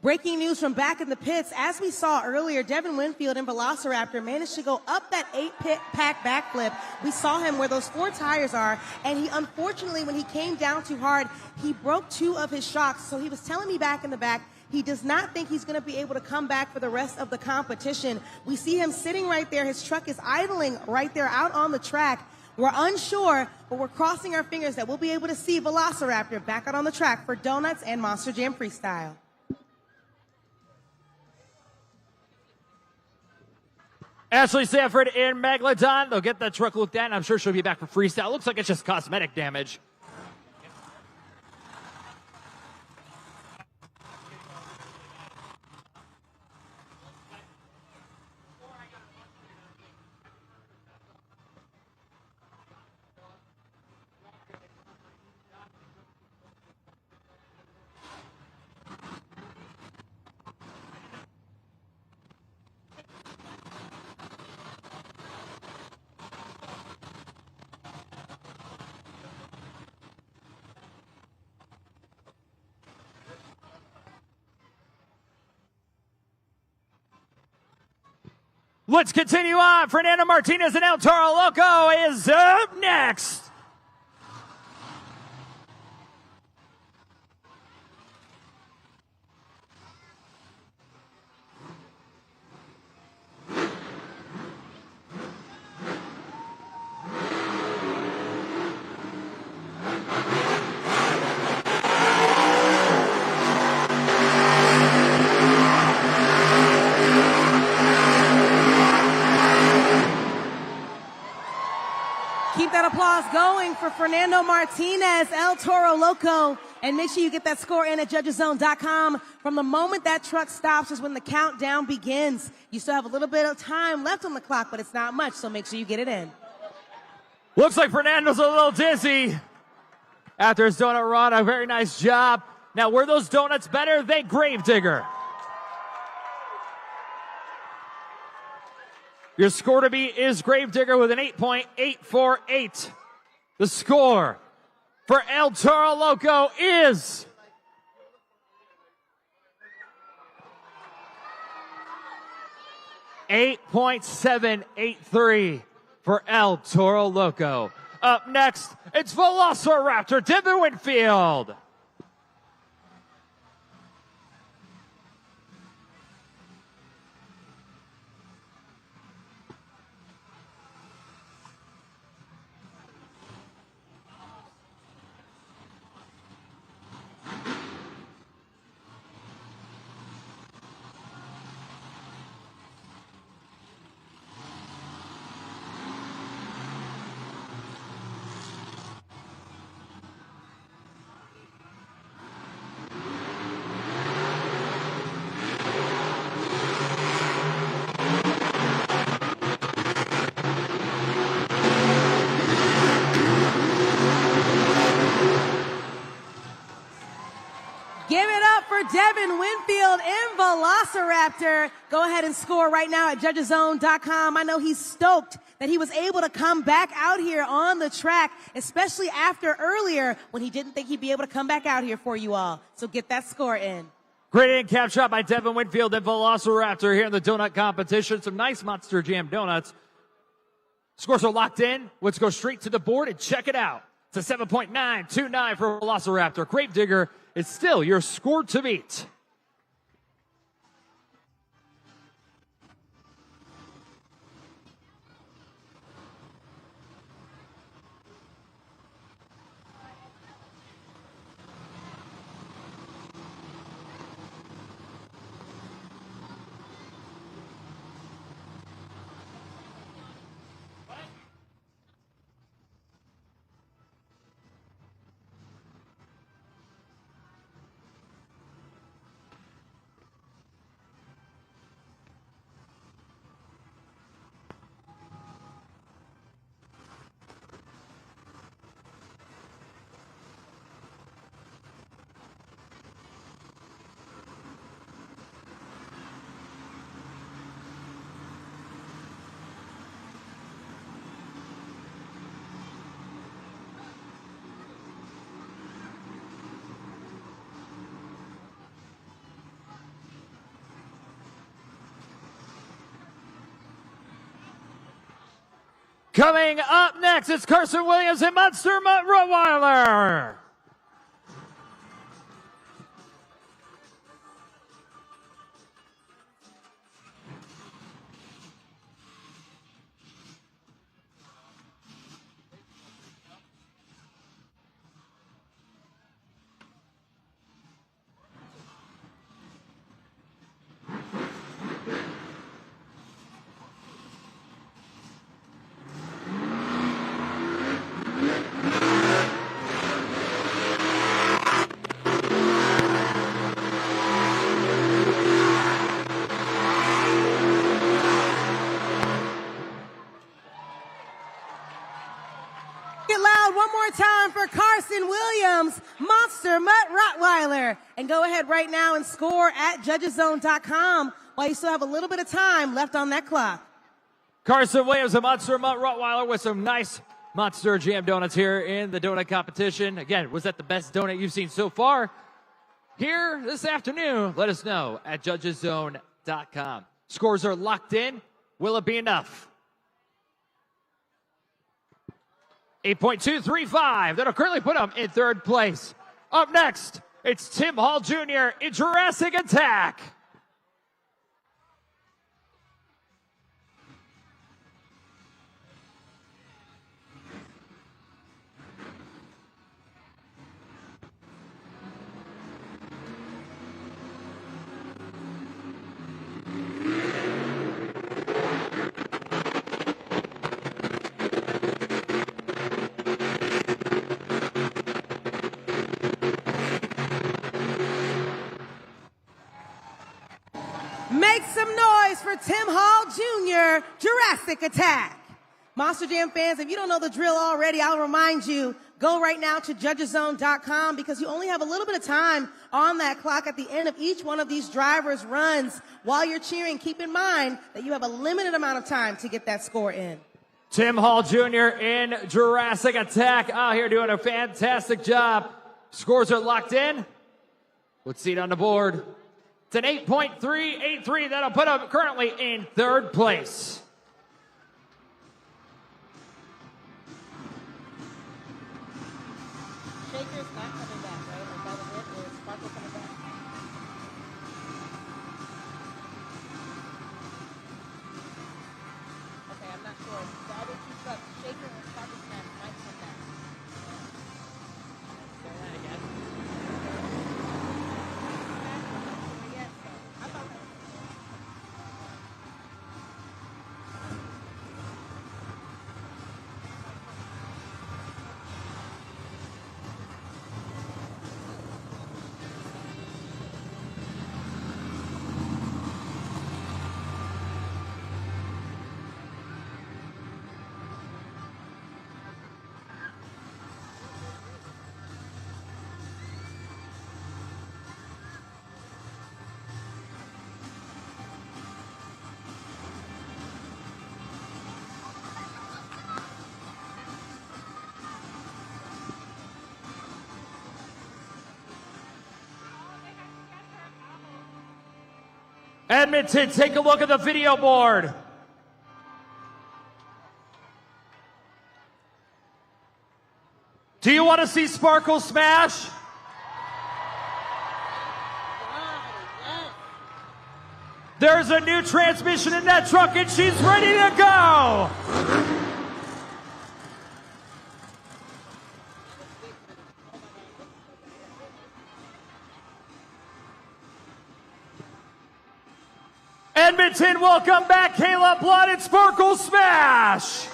Breaking news from back in the pits. As we saw earlier, Devin Winfield in Velociraptor managed to go up that 8-pack backflip. We saw him where those four tires are, and he unfortunately, when he came down too hard, he broke two of his shocks. So he was telling me back in the back, he does not think he's going to be able to come back for the rest of the competition. We see him sitting right there. His truck is idling right there out on the track. We're unsure, but we're crossing our fingers that we'll be able to see Velociraptor back out on the track for Donuts and Monster Jam Freestyle. Ashley Sanford in Megalodon. They'll get that truck looked at, and I'm sure she'll be back for Freestyle. Looks like it's just cosmetic damage. Let's continue on. Fernando Martinez and El Toro Loco is up next. Keep that applause going for Fernando Martinez, El Toro Loco, and make sure you get that score in at judgeszone.com. From the moment that truck stops is when the countdown begins. You still have a little bit of time left on the clock, but it's not much, so make sure you get it in. Looks like Fernando's a little dizzy after his donut run. A very nice job. Now, were those donuts better than Gravedigger? Your score to beat is Gravedigger with an 8.848. The score for El Toro Loco is 8.783 for El Toro Loco. Up next, it's Velociraptor Devin Winfield. Give it up for Devin Winfield in Velociraptor. Go ahead and score right now at judgeszone.com. I know he's stoked that he was able to come back out here on the track, especially after earlier when he didn't think he'd be able to come back out here for you all. So get that score in. Great in cap shot by Devin Winfield and Velociraptor here in the donut competition. Some nice Monster Jam donuts. Scores are locked in. Let's go straight to the board and check it out. It's a 7.929 for Velociraptor. Gravedigger is still your score to beat. Coming up next, it's Carson Williams and Monster Mutt Rottweiler. Time for Carson Williams, Monster Mutt Rottweiler. And go ahead right now and score at judgeszone.com while you still have a little bit of time left on that clock. Carson Williams, a Monster Mutt Rottweiler with some nice Monster Jam donuts here in the donut competition. Again, was that the best donut you've seen so far? Here this afternoon, let us know at judgeszone.com. Scores are locked in. Will it be enough? 8.235. That'll currently put him in third place. Up next, it's Tim Hall Jr. in Jurassic Attack. Make some noise for Tim Hall Jr., Jurassic Attack. Monster Jam fans, if you don't know the drill already, I'll remind you, go right now to judgeszone.com because you only have a little bit of time on that clock at the end of each one of these drivers' runs. While you're cheering, keep in mind that you have a limited amount of time to get that score in. Tim Hall Jr. in Jurassic Attack out here doing a fantastic job. Scores are locked in. Let's see it on the board. It's an 8.383. That'll put him currently in third place. Shaker's not coming back, right? Or that was it? Or is Sparkle coming back? Okay, I'm not sure. The other two trucks, Shaker and Sparkle Smash, might come back. Say that again. I thought that was Edmonton, take a look at the video board. Do you want to see Sparkle smash? There's a new transmission in that truck and she's ready to go. Edmonton, welcome back, Kayla Blood and Sparkle Smash.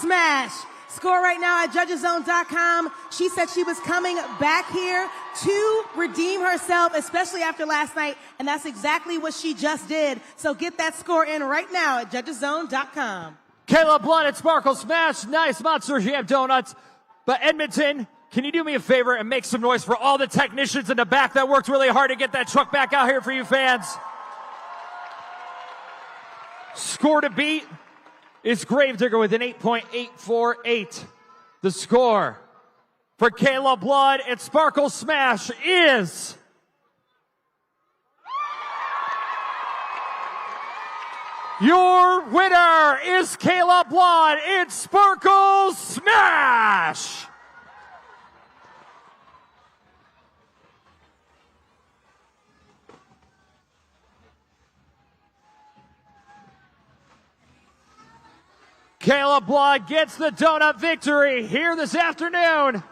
Smash. Score right now at judgeszone.com. She said she was coming back here to redeem herself, especially after last night, and that's exactly what she just did. So get that score in right now at judgeszone.com. Kayla Blunt and Sparkle Smash, nice Monster Jam donuts. But Edmonton, can you do me a favor and make some noise for all the technicians in the back that worked really hard to get that truck back out here for you fans? Score to beat is Gravedigger with an 8.848. The score for Kayla Blood and Sparkle Smash is your winner is Kayla Blood and Sparkle Smash. Kayla Blood gets the donut victory here this afternoon.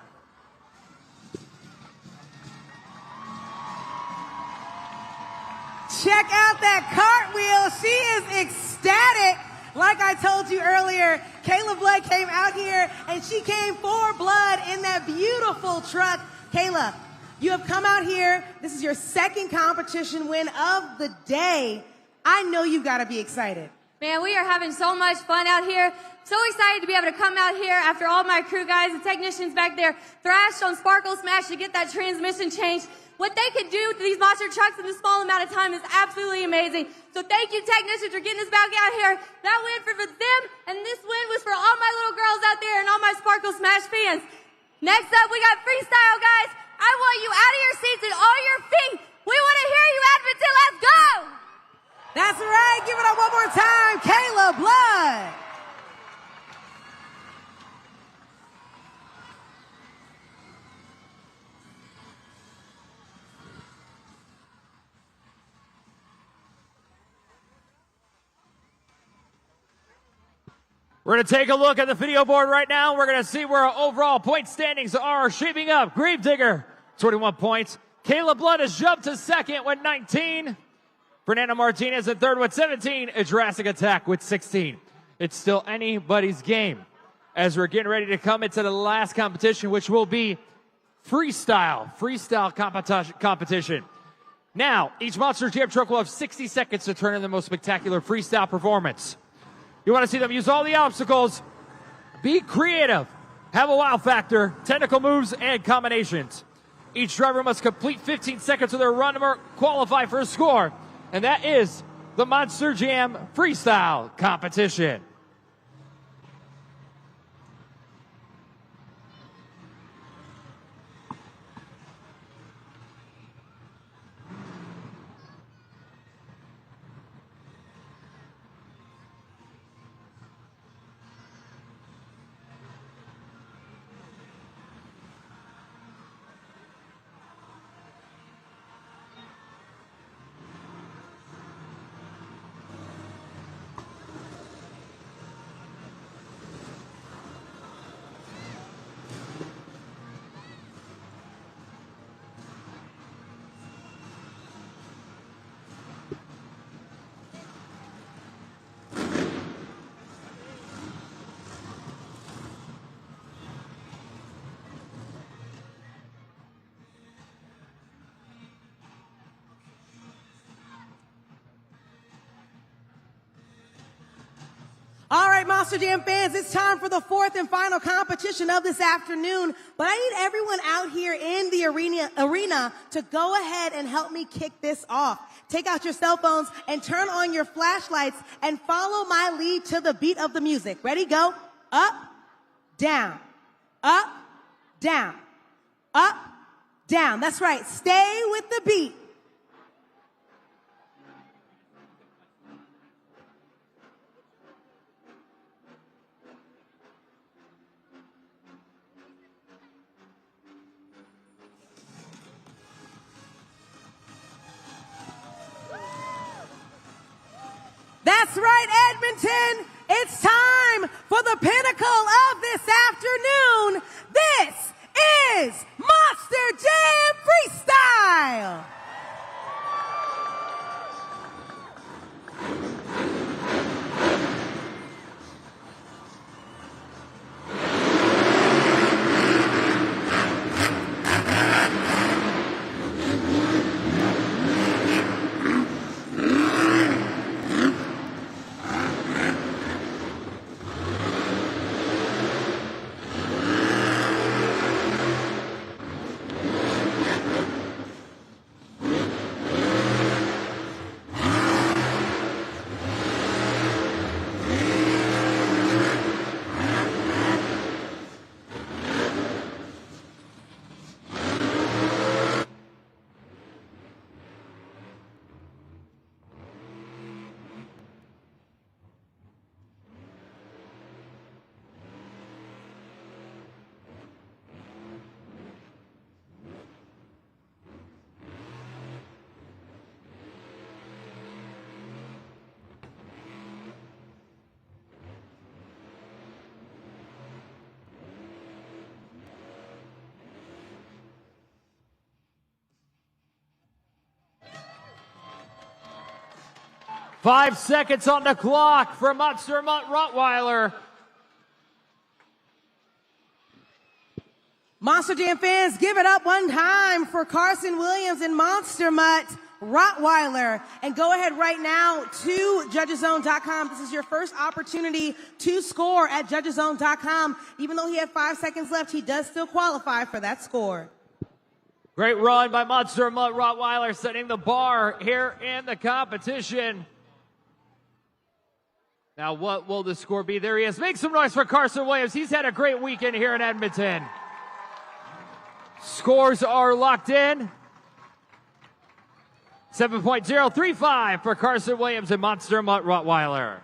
Check out that cartwheel. She is ecstatic. Like I told you earlier, Kayla Blood came out here and she came for blood in that beautiful truck. Kayla, you have come out here. This is your second competition win of the day. I know you've got to be excited. Man, we are having so much fun out here. So excited to be able to come out here after all my crew guys, the technicians back there, thrashed on Sparkle Smash to get that transmission changed. What they could do to these monster trucks in this small amount of time is absolutely amazing. So thank you, technicians, for getting us back out here. That win for them, and this win was for all my little girls out there and all my Sparkle Smash fans. Next up, we got Freestyle, guys. I want you out of your seats and all your feet. We want to hear you, Edmonton. Let's go! That's right. Give it up one more time. Kayla Blood. We're going to take a look at the video board right now. We're going to see where our overall point standings are shaping up. Gravedigger, 21 points. Kayla Blood has jumped to second with 19. Fernando Martinez at third with 17. A Jurassic Attack with 16. It's still anybody's game as we're getting ready to come into the last competition, which will be Freestyle competition. Now, each Monster Jam truck will have 60 seconds to turn in the most spectacular freestyle performance. You want to see them use all the obstacles, be creative, have a wow factor, technical moves, and combinations. Each driver must complete 15 seconds of their run to qualify for a score, and that is the Monster Jam Freestyle competition. All right, Monster Jam fans, it's time for the fourth and final competition of this afternoon. But I need everyone out here in the arena to go ahead and help me kick this off. Take out your cell phones and turn on your flashlights and follow my lead to the beat of the music. Ready? Go. Up, down, up, down, up, down. That's right. Stay with the beat. That's right, Edmonton. It's time for the pinnacle of this afternoon. This is Monster Jam Freestyle. Five seconds on the clock for Monster Mutt Rottweiler. Monster Jam fans, give it up one time for Carson Williams and Monster Mutt Rottweiler. And go ahead right now to judgeszone.com. This is your first opportunity to score at judgeszone.com. Even though he had 5 seconds left, he does still qualify for that score. Great run by Monster Mutt Rottweiler, setting the bar here in the competition. Now, what will the score be? There he is. Make some noise for Carson Williams. He's had a great weekend here in Edmonton. Scores are locked in. 7.035 for Carson Williams and Monster Mutt Rottweiler.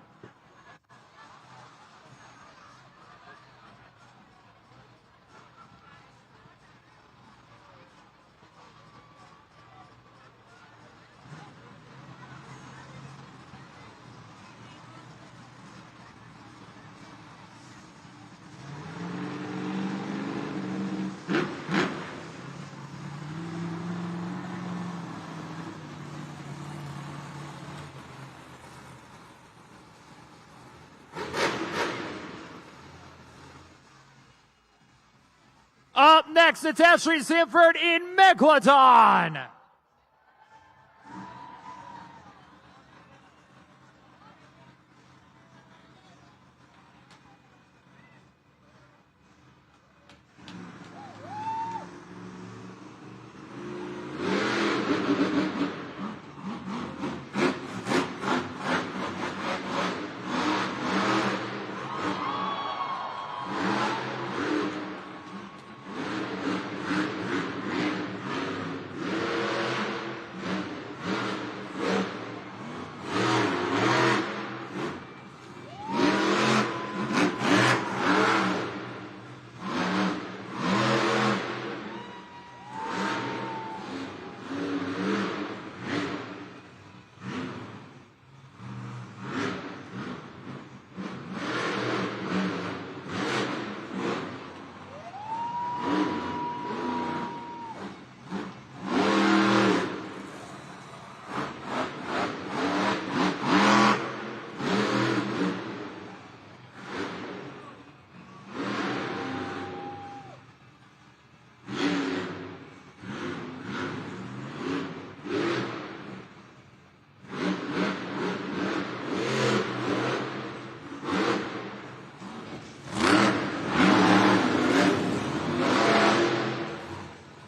Up next, it's Ashley Sanford in Megalodon.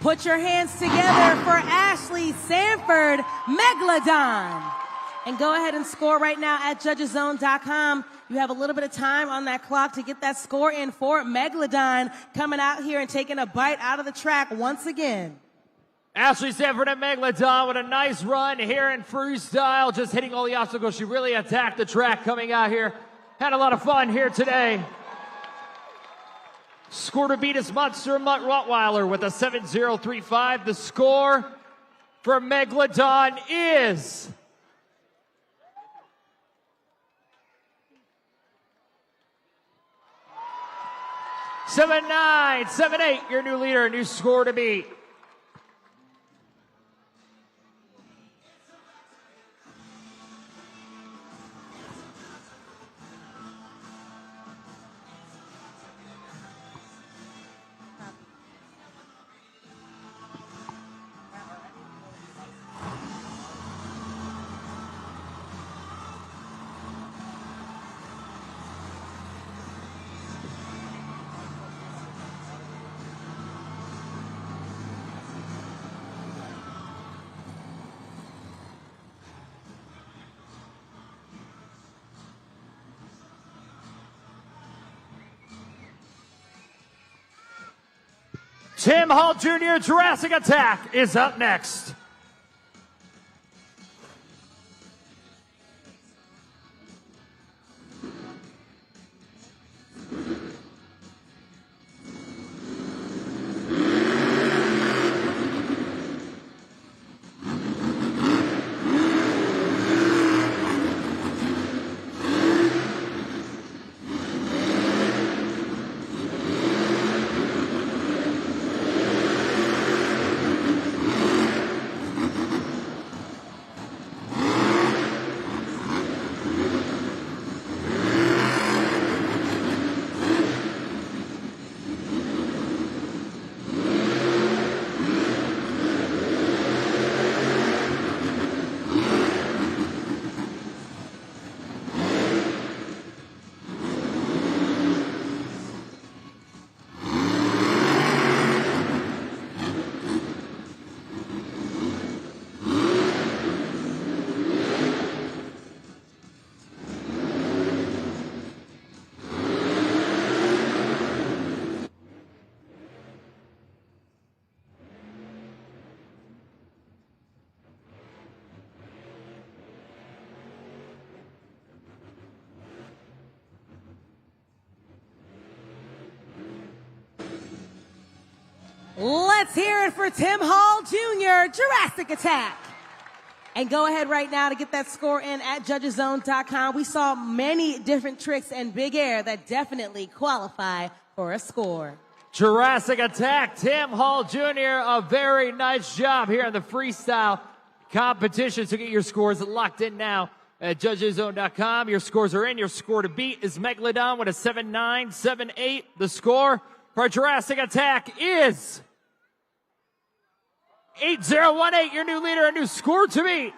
Put your hands together for Ashley Sanford, Megalodon. And go ahead and score right now at judgeszone.com. You have a little bit of time on that clock to get that score in for Megalodon, coming out here and taking a bite out of the track once again. Ashley Sanford and Megalodon with a nice run here in freestyle, just hitting all the obstacles. She really attacked the track coming out here. Had a lot of fun here today. Score to beat is Monster Mutt Rottweiler with a 7.035. The score for Megalodon is 7.978. Your new leader, new score to beat. Tim Hall Jr. Jurassic Attack is up next. Let's hear it for Tim Hall Jr., Jurassic Attack. And go ahead right now to get that score in at judgeszone.com. We saw many different tricks in big air that definitely qualify for a score. Jurassic Attack, Tim Hall Jr., a very nice job here in the freestyle competition. So get your scores locked in now at judgeszone.com. Your scores are in. Your score to beat is Megalodon with a 7-9, 7-8. The score for Jurassic Attack is 8018, your new leader, a new score to beat.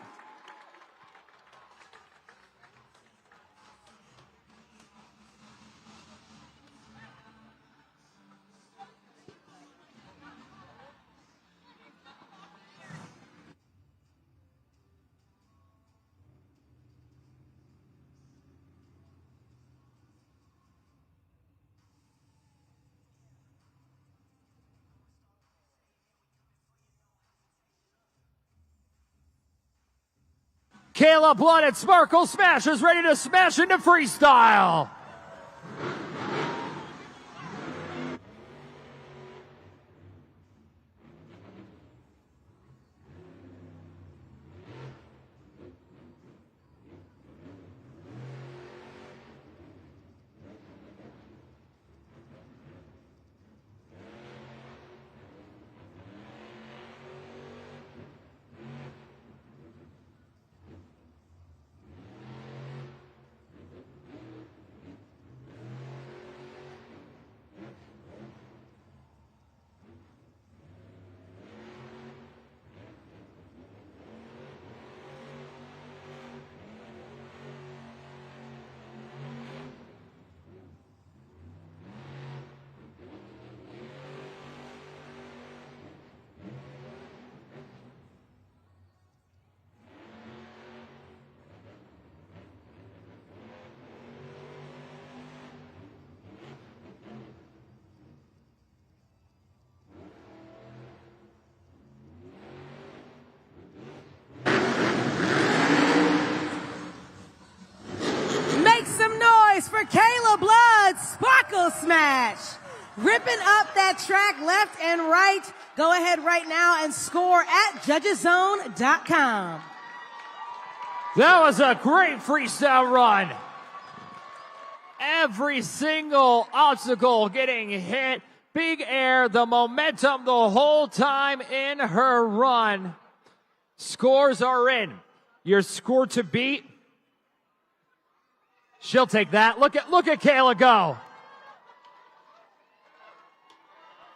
Kayla Blood and Sparkle Smash is ready to smash into freestyle. For Kayla Blood, Sparkle Smash. Ripping up that track left and right. Go ahead right now and score at judgeszone.com. That was a great freestyle run. Every single obstacle getting hit. Big air, the momentum the whole time in her run. Scores are in. Your score to beat. She'll take that. Look at Kayla go.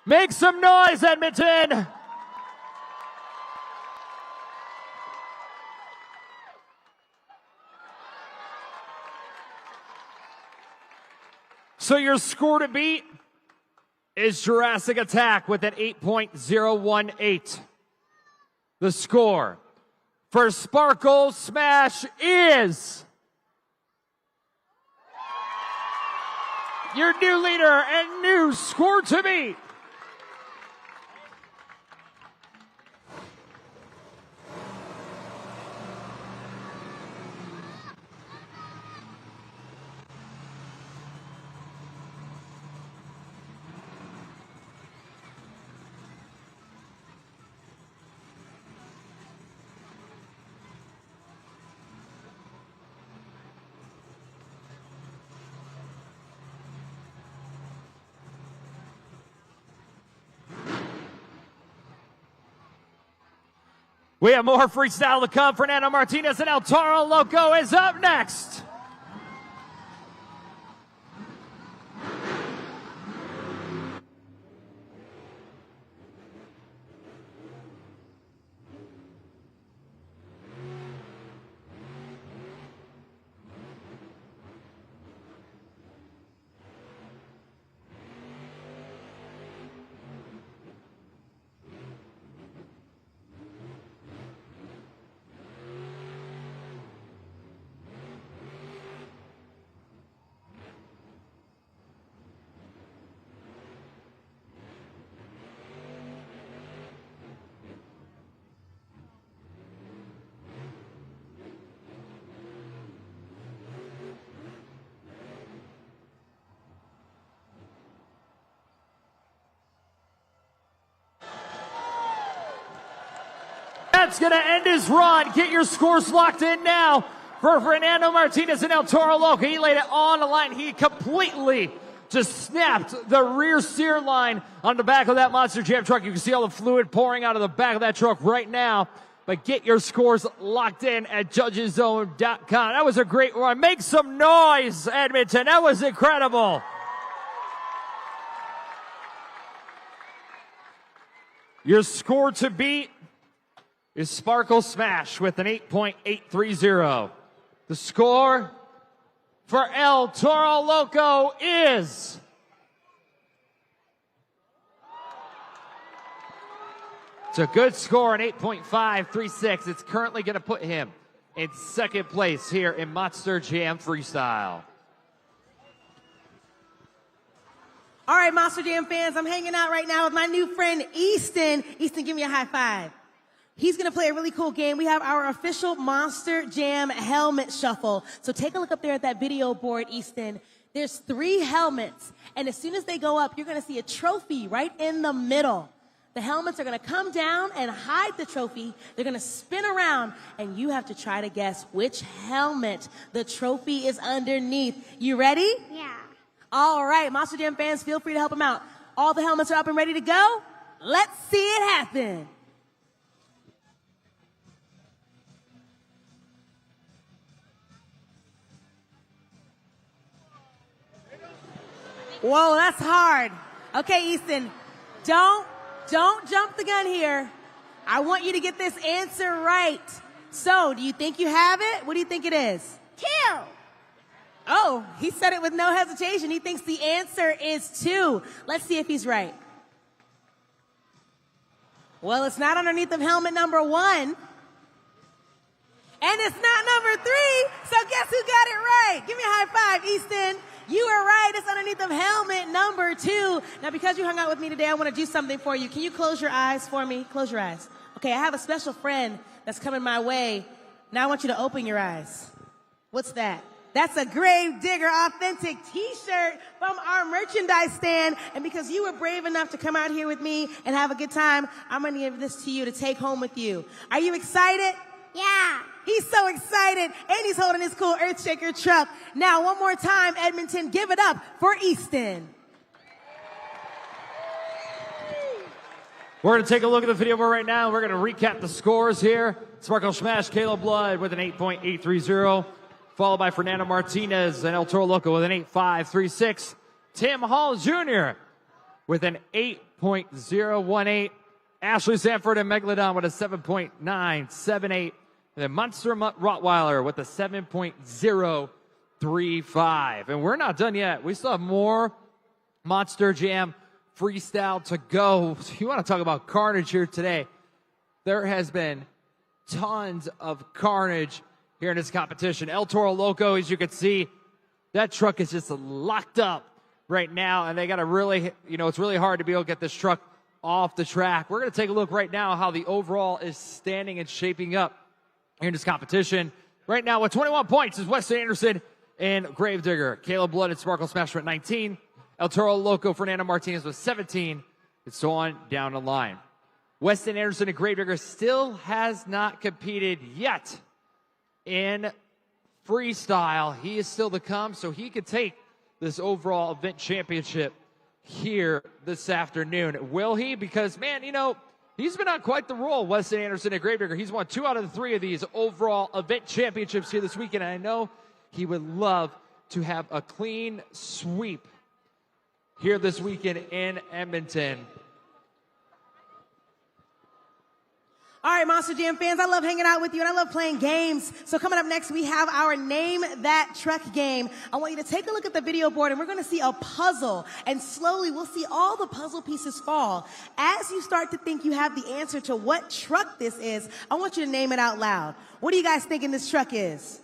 Make some noise, Edmonton. So your score to beat is Jurassic Attack with an 8.018. The score for Sparkle Smash is your new leader and new score to beat. We have more freestyle to come. Fernando Martinez and El Toro Loco is up next. that's going to end his run. Get your scores locked in now for Fernando Martinez and El Toro Loco. He laid it on the line. He completely just snapped the rear steer line on the back of that Monster Jam truck. You can see all the fluid pouring out of the back of that truck right now. But get your scores locked in at judgeszone.com. That was a great run. Make some noise, Edmonton. That was incredible. Your score to beat is Sparkle Smash with an 8.830. The score for El Toro Loco is it's a good score, an 8.536. It's currently going to put him in second place here in Monster Jam Freestyle. All right, Monster Jam fans, I'm hanging out right now with my new friend, Easton. Easton, give me a high five. He's going to play a really cool game. We have our official Monster Jam helmet shuffle. So take a look up there at that video board, Easton. There's 3 helmets, and as soon as they go up, you're going to see a trophy right in the middle. The helmets are going to come down and hide the trophy. They're going to spin around, and you have to try to guess which helmet the trophy is underneath. You ready? Yeah. All right, Monster Jam fans, feel free to help him out. All the helmets are up and ready to go. Let's see it happen. Whoa, that's hard. Okay, Easton, don't jump the gun here. I want you to get this answer right. So, do you think you have it? What do you think it is? 2. Oh, he said it with no hesitation. He thinks the answer is 2. Let's see if he's right. Well, it's not underneath of helmet number 1. And it's not number 3. So guess who got it right? Give me a high five, Easton. You are right. It's underneath of helmet number 2. Now, because you hung out with me today, I want to do something for you. Can you close your eyes for me? Close your eyes. Okay, I have a special friend that's coming my way. Now I want you to open your eyes. What's that? That's a Grave Digger Authentic t-shirt from our merchandise stand. And because you were brave enough to come out here with me and have a good time, I'm going to give this to you to take home with you. Are you excited? Yeah. He's so excited, and he's holding his cool Earthshaker truck. Now, one more time, Edmonton, give it up for Easton. We're going to take a look at the video board right now. We're going to recap the scores here. Sparkle Smash, Caleb Blood with an 8.830, followed by Fernando Martinez and El Toro Loco with an 8.536. Tim Hall Jr. with an 8.018. Ashley Sanford and Megalodon with a 7.978. And then Monster Rottweiler with a 7.035. And we're not done yet. We still have more Monster Jam Freestyle to go. So you want to talk about carnage here today. There has been tons of carnage here in this competition. El Toro Loco, as you can see, that truck is just locked up right now. And they got to really, it's really hard to be able to get this truck off the track. We're going to take a look right now how the overall is standing and shaping up here in this competition. Right now with 21 points is Weston Anderson and Gravedigger. Caleb Blood and Sparkle Smash with 19. El Toro Loco, Fernando Martinez with 17. And so on down the line. Weston Anderson and Gravedigger still has not competed yet in freestyle. He is still to come, so he could take this overall event championship here this afternoon. Will he? Because, man, he's been on quite the roll, Weston Anderson and Gravedigger. He's won 2 out of the 3 of these overall event championships here this weekend. And I know he would love to have a clean sweep here this weekend in Edmonton. All right, Monster Jam fans, I love hanging out with you, and I love playing games. So coming up next, we have our Name That Truck game. I want you to take a look at the video board, and we're going to see a puzzle. And slowly, we'll see all the puzzle pieces fall. As you start to think you have the answer to what truck this is, I want you to name it out loud. What do you guys think this truck is?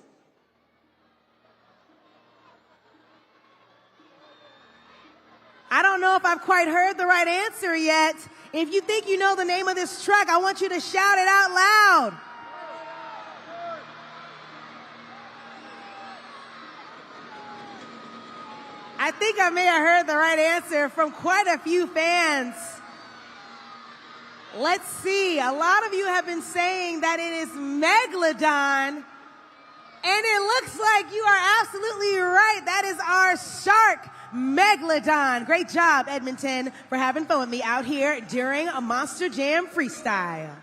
I don't know if I've quite heard the right answer yet. If you think you know the name of this truck, I want you to shout it out loud. I think I may have heard the right answer from quite a few fans. Let's see. A lot of you have been saying that it is Megalodon. And it looks like you are absolutely right. That is our shark, Megalodon. Great job, Edmonton, for having fun with me out here during a Monster Jam freestyle.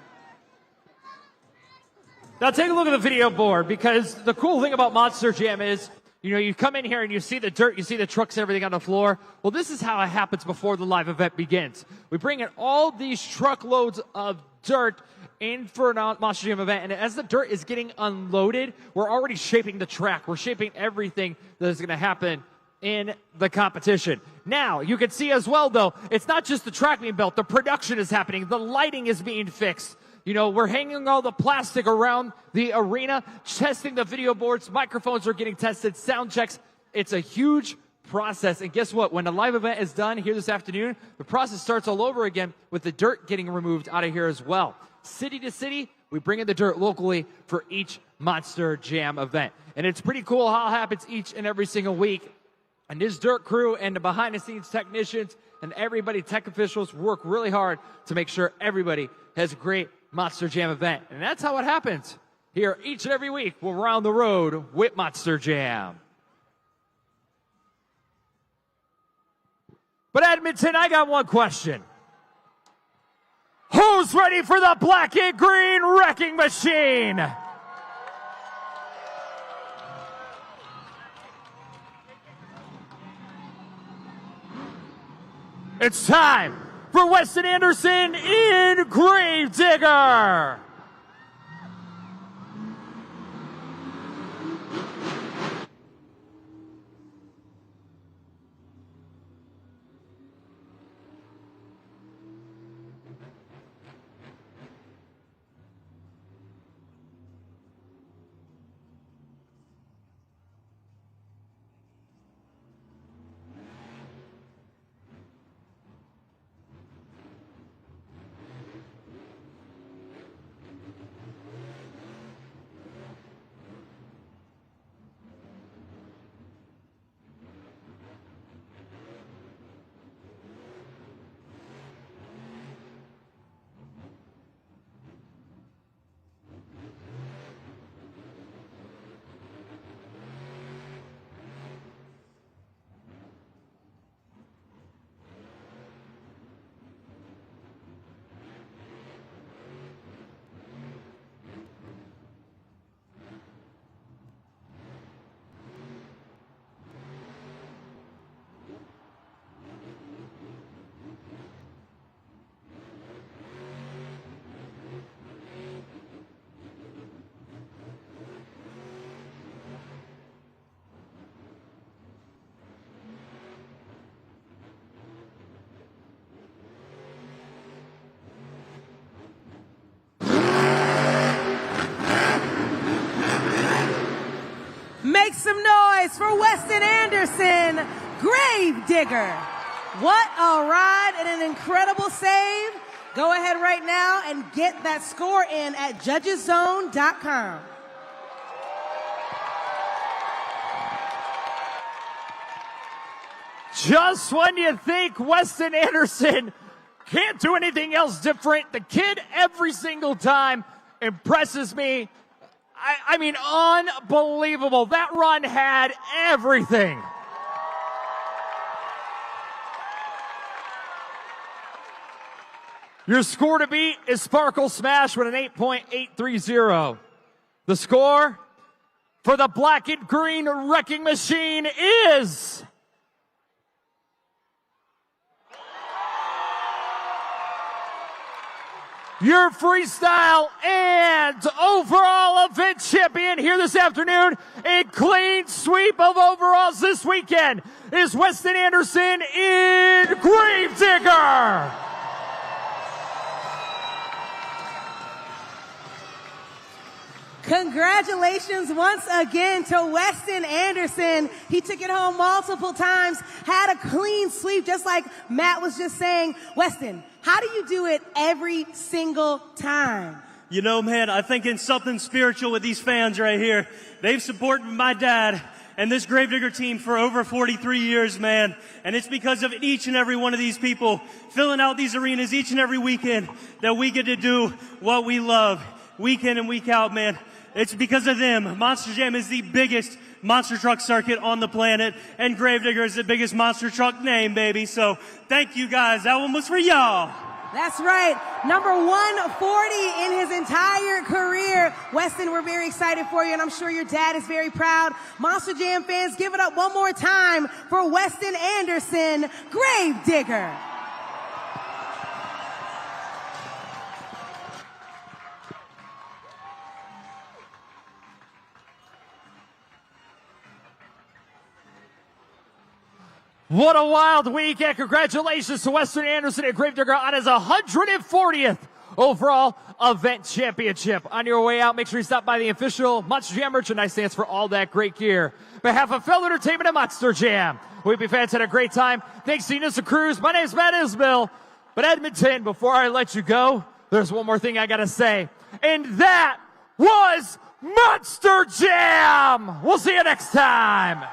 Now take a look at the video board, because the cool thing about Monster Jam is, you know, you come in here and you see the dirt, you see the trucks, everything on the floor. Well, this is how it happens before the live event begins. We bring in all these truckloads of dirt in for a Monster Jam event, and as the dirt is getting unloaded, we're already shaping the track. We're shaping everything that is going to happen in the competition. Now, you can see as well, though, it's not just the track being built. The production is happening. The lighting is being fixed. You know, we're hanging all the plastic around the arena, testing the video boards. Microphones are getting tested, sound checks. It's a huge process. And guess what? When the live event is done here this afternoon, the process starts all over again with the dirt getting removed out of here as well. City to city, we bring in the dirt locally for each Monster Jam event. And it's pretty cool how it happens each and every single week. And this dirt crew and the behind-the-scenes technicians and everybody, tech officials, work really hard to make sure everybody has a great Monster Jam event. And that's how it happens here each and every week. We're on the road with Monster Jam. But Edmonton, I got one question. Who's ready for the black and green wrecking machine? It's time for Weston Anderson in Gravedigger. Make some noise for Weston Anderson, Gravedigger. What a ride and an incredible save. Go ahead right now and get that score in at judgeszone.com. Just when you think Weston Anderson can't do anything else different, the kid every single time impresses me. I mean, unbelievable. That run had everything. Your score to beat is Sparkle Smash with an 8.830. The score for the black and green wrecking machine is... your freestyle and overall event champion here this afternoon in clean sweep of overalls this weekend is Weston Anderson in Gravedigger. Congratulations once again to Weston Anderson. He took it home multiple times, had a clean sweep, just like Matt was just saying. Weston, how do you do it every single time? You know, man, I think in something spiritual with these fans right here. They've supported my dad and this Gravedigger team for over 43 years, man. And it's because of each and every one of these people filling out these arenas each and every weekend that we get to do what we love week in and week out, man. It's because of them. Monster Jam is the biggest monster truck circuit on the planet, and Gravedigger is the biggest monster truck name, baby. So thank you guys. That one was for y'all. That's right. Number 140 in his entire career. Weston, we're very excited for you, and I'm sure your dad is very proud. Monster Jam fans, give it up one more time for Weston Anderson, Gravedigger. What a wild week, and congratulations to Weston Anderson and Gravedigger on his 140th overall event championship. On your way out, make sure you stop by the official Monster Jam merchandise stands for all that great gear. On behalf of Fellow Entertainment and Monster Jam, we hope you fans had a great time. Thanks to Eunice Cruz. My name is Matt Isbell. But Edmonton, before I let you go, there's one more thing I gotta say. And that was Monster Jam! We'll see you next time!